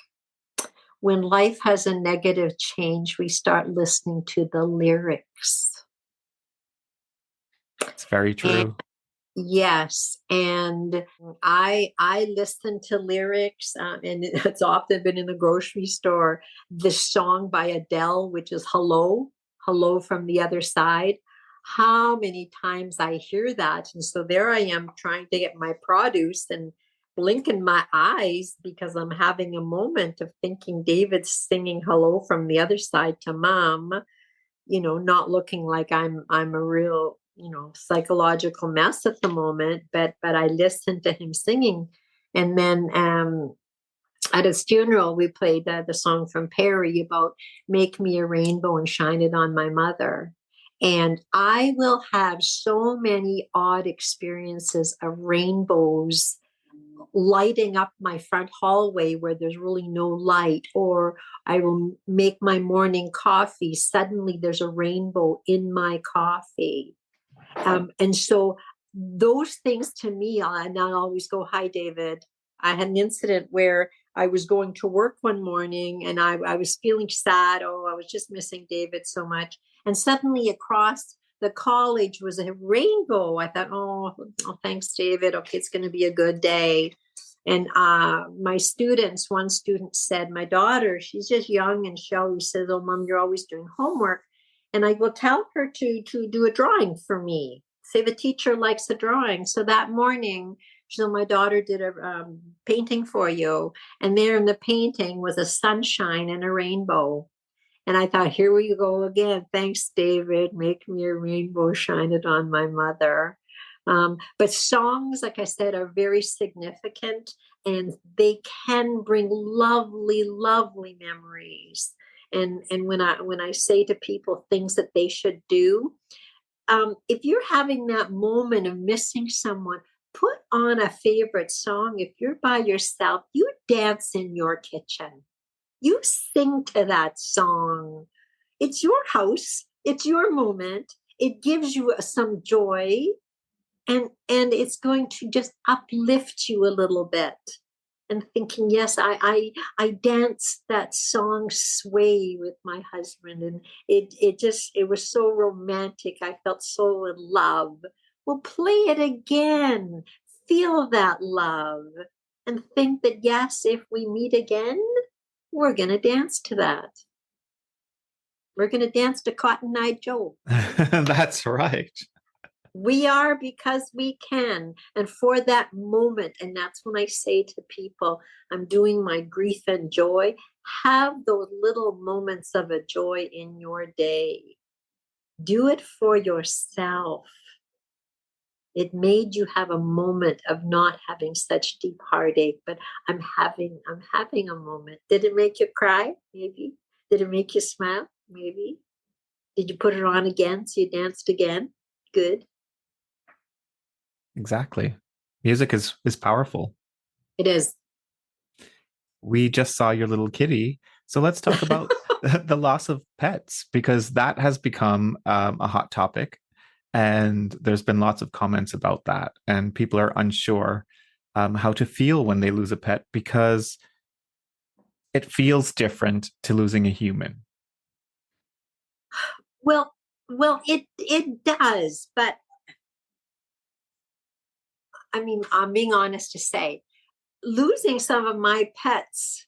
When life has a negative change, we start listening to the lyrics. It's very true. And yes, and I listen to lyrics, and it's often been in the grocery store. The song by Adele, which is "Hello, Hello from the Other Side." How many times I hear that, and so there I am trying to get my produce and blinking my eyes because I'm having a moment of thinking David's singing "Hello from the Other Side" to Mom. Not looking like I'm a real psychological mess at the moment, but I listened to him singing. And then at his funeral, we played the song from Perry about "Make Me a Rainbow and Shine It on My Mother." And I will have so many odd experiences of rainbows lighting up my front hallway where there's really no light, or I will make my morning coffee. Suddenly there's a rainbow in my coffee. And so those things to me, and I'll always go, "Hi, David." I had an incident where I was going to work one morning and I was feeling sad. Oh, I was just missing David so much. And suddenly across the college was a rainbow. I thought, oh, thanks, David. Okay, it's going to be a good day. And my students, one student said, my daughter, she's just young, and she always says, "Oh, Mom, you're always doing homework." And I will tell her to do a drawing for me. Say the teacher likes a drawing. So that morning, so my daughter did a painting for you. And there in the painting was a sunshine and a rainbow. And I thought, here we go again. Thanks, David. Make me a rainbow, shine it on my mother. But songs, like I said, are very significant, and they can bring lovely, lovely memories. And when I say to people things that they should do, if you're having that moment of missing someone, put on a favorite song. If you're by yourself, you dance in your kitchen. You sing to that song. It's your house. It's your moment. It gives you some joy, and it's going to just uplift you a little bit. And thinking, yes, I danced that song "Sway" with my husband, and it was so romantic. I felt so in love. Well, play it again. Feel that love, and think that yes, if we meet again, we're gonna dance to that. We're gonna dance to Cotton Eye Joe. That's right. We are, because we can. And for that moment, and that's when I say to people, I'm doing my grief and joy, have those little moments of a joy in your day. Do it for yourself. It made you have a moment of not having such deep heartache, but I'm having a moment. Did it make you cry? Maybe. Did it make you smile? Maybe. Did you put it on again so you danced again? Good. Exactly. Music is powerful. It is. We just saw your little kitty. So let's talk about the loss of pets, because that has become a hot topic. And there's been lots of comments about that. And people are unsure how to feel when they lose a pet, because it feels different to losing a human. Well, it does, but I mean, I'm being honest to say, losing some of my pets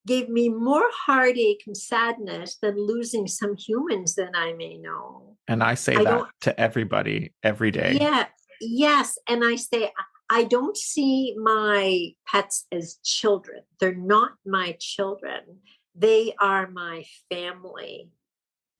gave me more heartache and sadness than losing some humans that I may know. And I say I that don't, to everybody every day. yeah, yes. And I say, I don't see my pets as children. They're not my children. They are my family.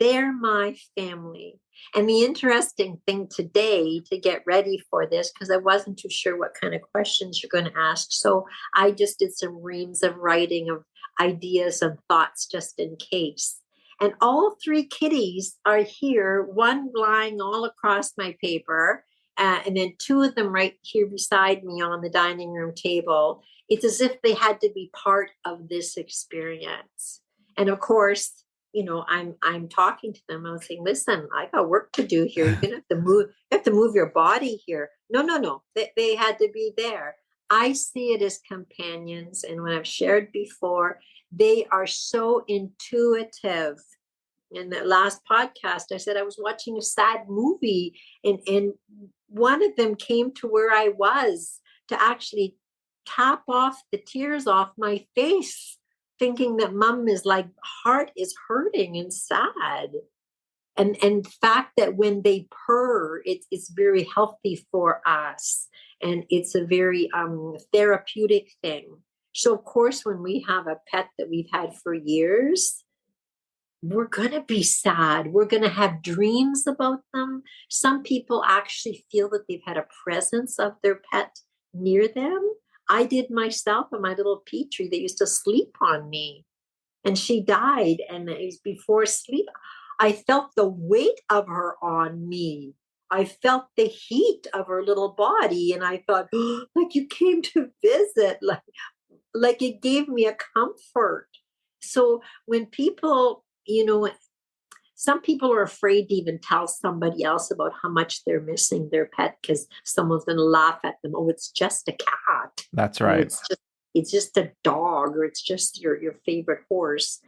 They're my family. And the interesting thing today, to get ready for this, because I wasn't too sure what kind of questions you're going to ask. So I just did some reams of writing of ideas and thoughts just in case. And all three kitties are here, one lying all across my paper, and then two of them right here beside me on the dining room table. It's as if they had to be part of this experience. And of course, I'm talking to them. I was saying, listen, I got work to do here. You're gonna have to move. You have to move your body here. No. They had to be there. I see it as companions, and when I've shared before, they are so intuitive. In the last podcast, I said I was watching a sad movie, and one of them came to where I was to actually tap off the tears off my face, thinking that mom is like heart is hurting and sad. And the fact that when they purr, it's very healthy for us, and it's a very therapeutic thing. So of course, when we have a pet that we've had for years, we're going to be sad. We're going to have dreams about them. Some people actually feel that they've had a presence of their pet near them. I did myself and my little Petrie. They used to sleep on me, and she died. And it was before sleep. I felt the weight of her on me. I felt the heat of her little body. And I thought, oh, like you came to visit, like it gave me a comfort. So when people, some people are afraid to even tell somebody else about how much they're missing their pet, because someone's going to laugh at them. Oh, it's just a cat. That's right. It's just a dog, or it's just your favorite horse.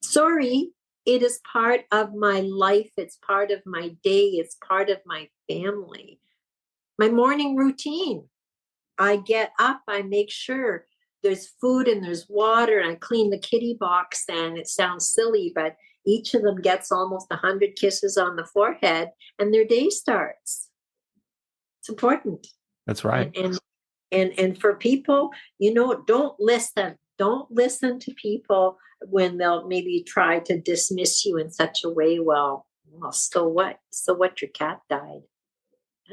Sorry, it is part of my life. It's part of my day. It's part of my family. My morning routine. I get up, I make sure there's food and there's water, and I clean the kitty box. And it sounds silly, but each of them gets almost 100 kisses on the forehead, and their day starts. It's important. That's right. And for people, don't listen. Don't listen to people when they'll maybe try to dismiss you in such a way. Well, so what? So what? Your cat died.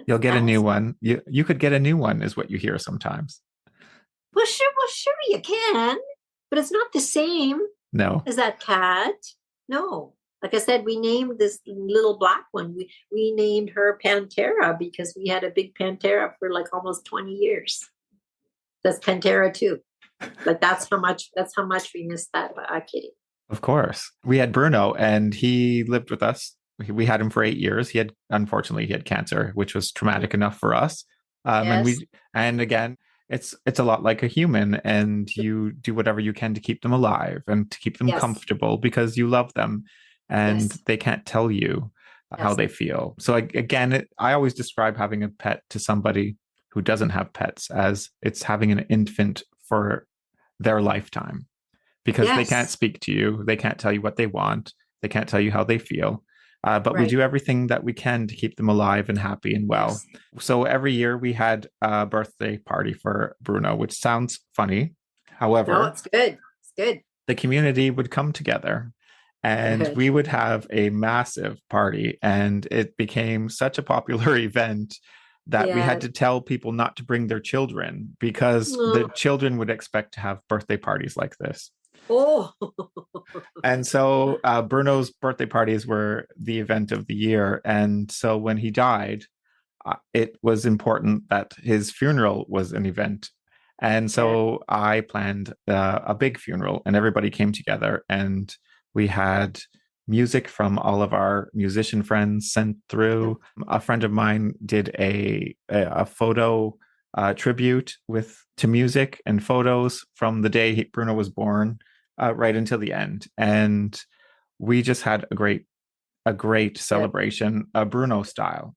You'll get a new one. You could get a new one, is what you hear sometimes. Well, sure, you can, but it's not the same. No. As that cat. No. Like I said, we named this little black one. We named her Pantera because we had a big Pantera for like almost 20 years. That's Pantera too. Like that's how much we missed that kitty. Of course. We had Bruno, and he lived with us. We had him for 8 years. Unfortunately, he had cancer, which was traumatic enough for us. Yes. And again, it's a lot like a human, and you do whatever you can to keep them alive and to keep them comfortable, because you love them, and they can't tell you how they feel. So again, I always describe having a pet to somebody who doesn't have pets as it's having an infant for their lifetime, because they can't speak to you. They can't tell you what they want. They can't tell you how they feel. But we do everything that we can to keep them alive and happy and well. Yes. So every year we had a birthday party for Bruno, which sounds funny. However, no, it's good. It's good. The community would come together, and we would have a massive party, and it became such a popular event that we had to tell people not to bring their children, because the children would expect to have birthday parties like this. Oh. And so Bruno's birthday parties were the event of the year. And so when he died, it was important that his funeral was an event. And so I planned a big funeral, and everybody came together, and we had music from all of our musician friends sent through. A friend of mine did a photo tribute to music and photos from the day Bruno was born right until the end. And we just had a great celebration, Bruno style.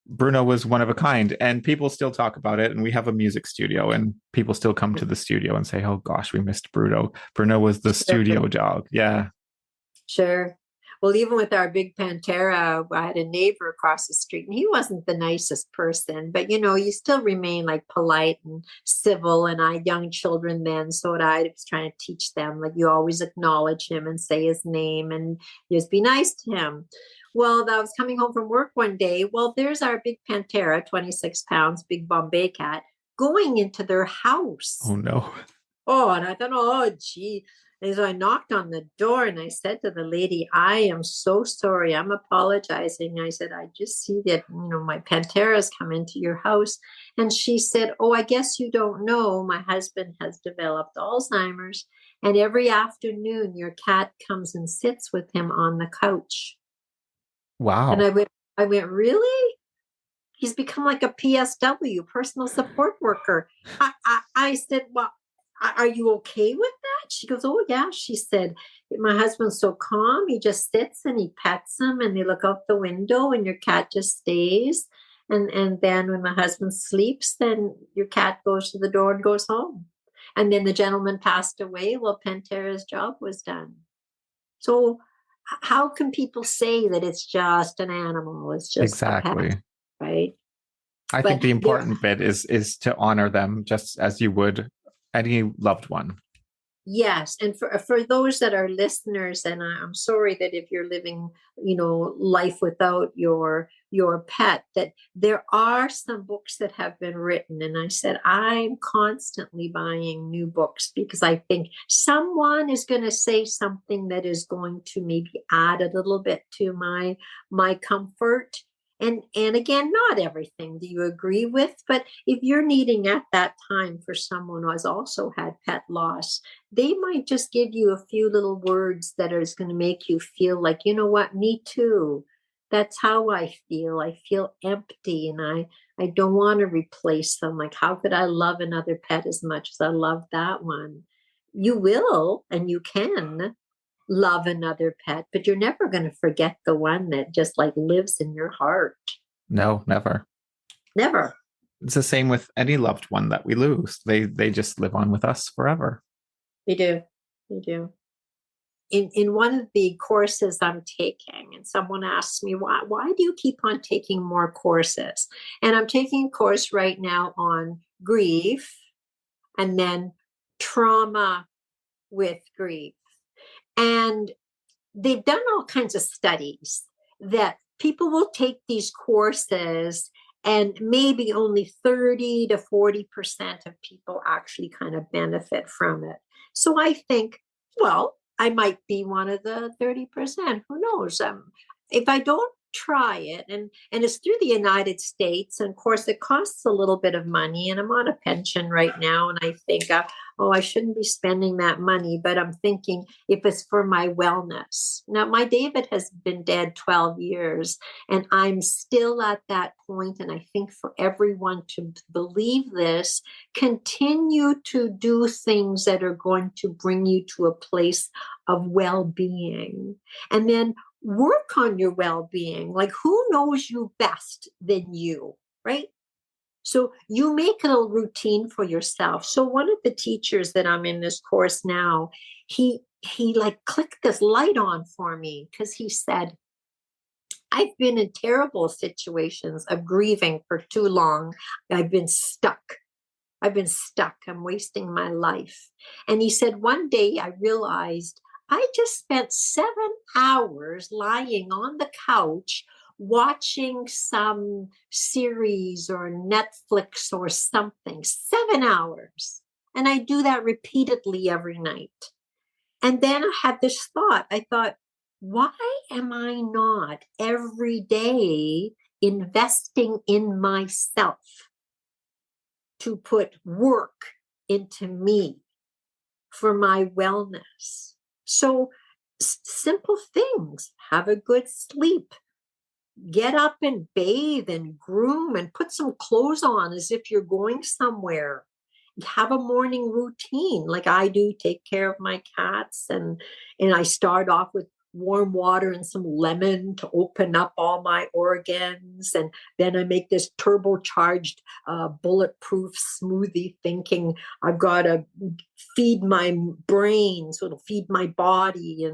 Bruno was one of a kind, and people still talk about it. And we have a music studio, and people still come to the studio and say, "Oh gosh, we missed Bruno. Bruno was the studio dog." Yeah, Sure. Well, even with our big Pantera, I had a neighbor across the street, and he wasn't the nicest person, but you still remain like polite and civil. And I had young children then, so I was trying to teach them, like, you always acknowledge him and say his name and just be nice to him. Well, I was coming home from work one day. Well, there's our big Pantera, 26 pounds, big Bombay cat, going into their house. oh no. Oh, and I thought, oh, gee. And so I knocked on the door and I said to the lady, I am so sorry. I'm apologizing. I said, I just see that, my Pantera's come into your house. And she said, oh, I guess you don't know. My husband has developed Alzheimer's. And every afternoon, your cat comes and sits with him on the couch. Wow. And I went, really? He's become like a PSW, personal support worker. I said, well, are you okay with that? She goes, oh, yeah. She said, my husband's so calm. He just sits and he pets him and they look out the window and your cat just stays. And then when my husband sleeps, then your cat goes to the door and goes home. And then the gentleman passed away. Well, Pantera's job was done. So how can people say that it's just an animal? It's just exactly a pet, right? I think the important bit is to honor them just as you would any loved one. Yes. And for those that are listeners, and I'm sorry that if you're living, life without your pet, that there are some books that have been written. And I said, I'm constantly buying new books because I think someone is going to say something that is going to maybe add a little bit to my comfort. And again, not everything do you agree with, but if you're needing at that time for someone who has also had pet loss, they might just give you a few little words that is going to make you feel like, you know what, me too. That's how I feel. I feel empty and I don't want to replace them. Like, how could I love another pet as much as I love that one? You will, and you can love another pet, but you're never going to forget the one that just like lives in your heart. No, never. Never. It's the same with any loved one that we lose. They just live on with us forever. They do. They do. In one of the courses I'm taking, and someone asked me, why do you keep on taking more courses? And I'm taking a course right now on grief and then trauma with grief. And they've done all kinds of studies that people will take these courses and maybe only 30 to 40% of people actually kind of benefit from it. So I think, well, I might be one of the 30%. Who knows? If I don't try it, and it's through the United States, and of course it costs a little bit of money, and I'm on a pension right now, and I think, I shouldn't be spending that money, but I'm thinking if it's for my wellness. Now, my David has been dead 12 years, and I'm still at that point, and I think for everyone to believe this, continue to do things that are going to bring you to a place of well-being, and then work on your well-being. Like, who knows you best than you, right? So you make a routine for yourself. So one of the teachers that I'm in this course now, he like clicked this light on for me because he said, I've been in terrible situations of grieving for too long. I've been stuck. I'm wasting my life. And he said, one day I realized I just spent 7 hours lying on the couch watching some series or Netflix or something. 7 hours. And I do that repeatedly every night. And then I had this thought. I thought, why am I not every day investing in myself to put work into me for my wellness. So simple things, have a good sleep, get up and bathe and groom and put some clothes on as if you're going somewhere. Have a morning routine like I do, take care of my cats, and I start off with warm water and some lemon to open up all my organs, and then I make this turbocharged bulletproof smoothie, thinking I've got to feed my brain so it'll feed my body,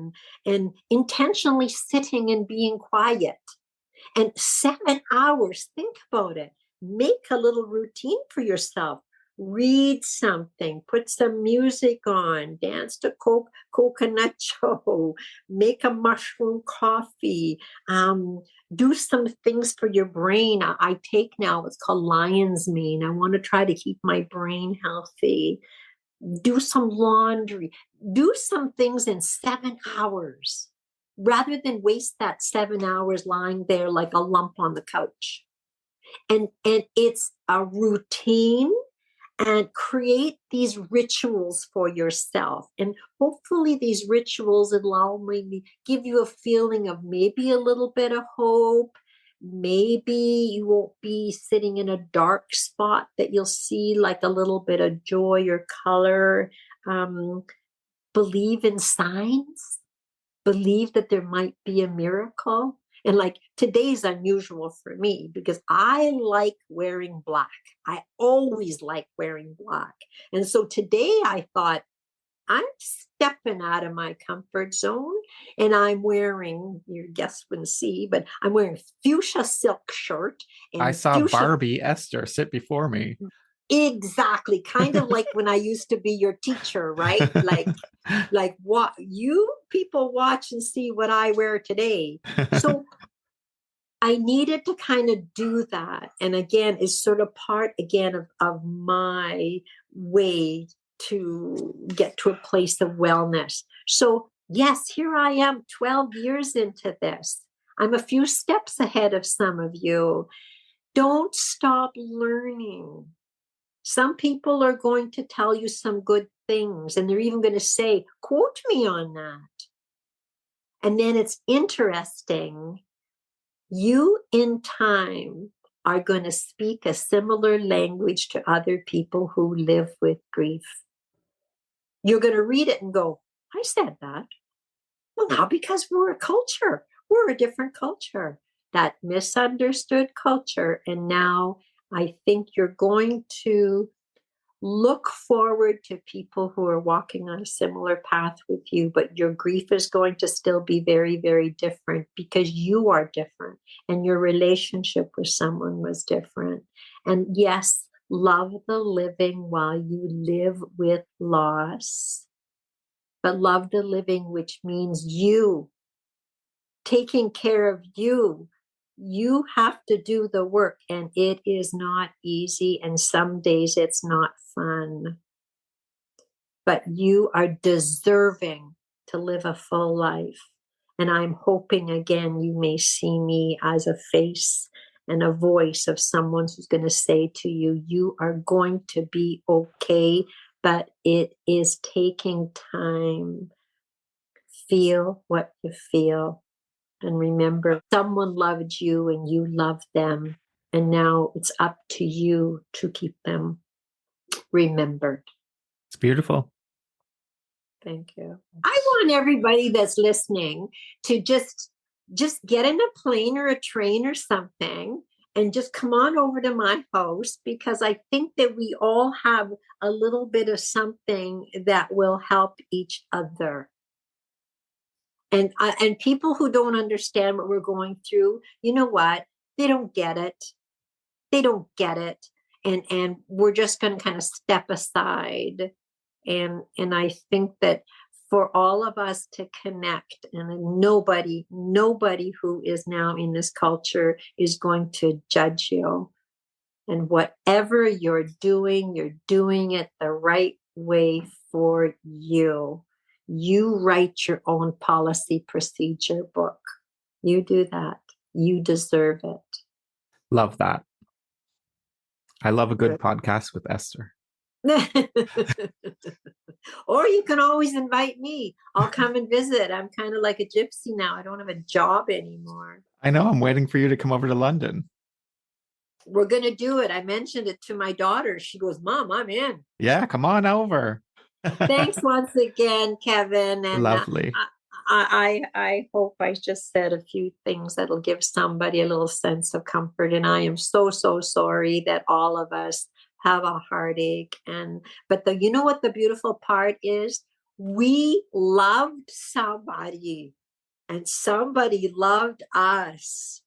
and intentionally sitting and being quiet. And 7 hours, think about it. Make a little routine for yourself. Read something, put some music on, dance to coconut show, make a mushroom coffee, do some things for your brain. I take now what's called lion's mane. I want to try to keep my brain healthy. Do some laundry, do some things in 7 hours rather than waste that 7 hours lying there like a lump on the couch. And it's a routine, and create these rituals for yourself. And hopefully these rituals allow me give you a feeling of maybe a little bit of hope. Maybe you won't be sitting in a dark spot, that you'll see like a little bit of joy or color. Believe in signs. Believe that there might be a miracle. And like today's unusual for me because I like wearing black. I always like wearing black. And so today I thought, I'm stepping out of my comfort zone, and I'm wearing, your guests wouldn't see, but I'm wearing fuchsia silk shirt. And I saw fuchsia, Barbie Esther sit before me. exactly, kind of like when I used to be your teacher, right? Like what you people watch and see what I wear today. So I needed to kind of do that. And again, it's sort of part again of my way to get to a place of wellness. So yes, here I am 12 years into this. I'm a few steps ahead of some of you. Don't stop learning. Some people are going to tell you some good things, and they're even going to say, quote me on that. And then it's interesting. You in time are going to speak a similar language to other people who live with grief. You're going to read it and go, I said that. Well, now because we're a culture, we're a different culture, that misunderstood culture. And now I think you're going to look forward to people who are walking on a similar path with you, but your grief is going to still be very, very different because you are different and your relationship with someone was different. And yes, love the living while you live with loss, but love the living, which means you taking care of you. You have to do the work, and it is not easy, and some days it's not fun. But you are deserving to live a full life. And I'm hoping again you may see me as a face and a voice of someone who's going to say to you, you are going to be okay, but it is taking time. Feel what you feel. And remember, someone loved you and you loved them. And now it's up to you to keep them remembered. It's beautiful. Thank you. I want everybody that's listening to just get in a plane or a train or something and just come on over to my house, because I think that we all have a little bit of something that will help each other. And people who don't understand what we're going through, you know what? They don't get it. They don't get it. And we're just going to kind of step aside. And I think that for all of us to connect, and nobody who is now in this culture is going to judge you. And whatever you're doing it the right way for you. You write your own policy procedure book. You do that. You deserve it. Love that. I love a good podcast with Esther. Or you can always invite me. I'll come and visit. I'm kind of like a gypsy now. I don't have a job anymore. I know. I'm waiting for you to come over to London. We're going to do it. I mentioned it to my daughter. She goes, Mom, I'm in. Yeah, come on over. Thanks once again, Kevin. And Lovely. I hope I just said a few things that'll give somebody a little sense of comfort. And I am so, so sorry that all of us have a heartache. But you know what the beautiful part is? We loved somebody and somebody loved us.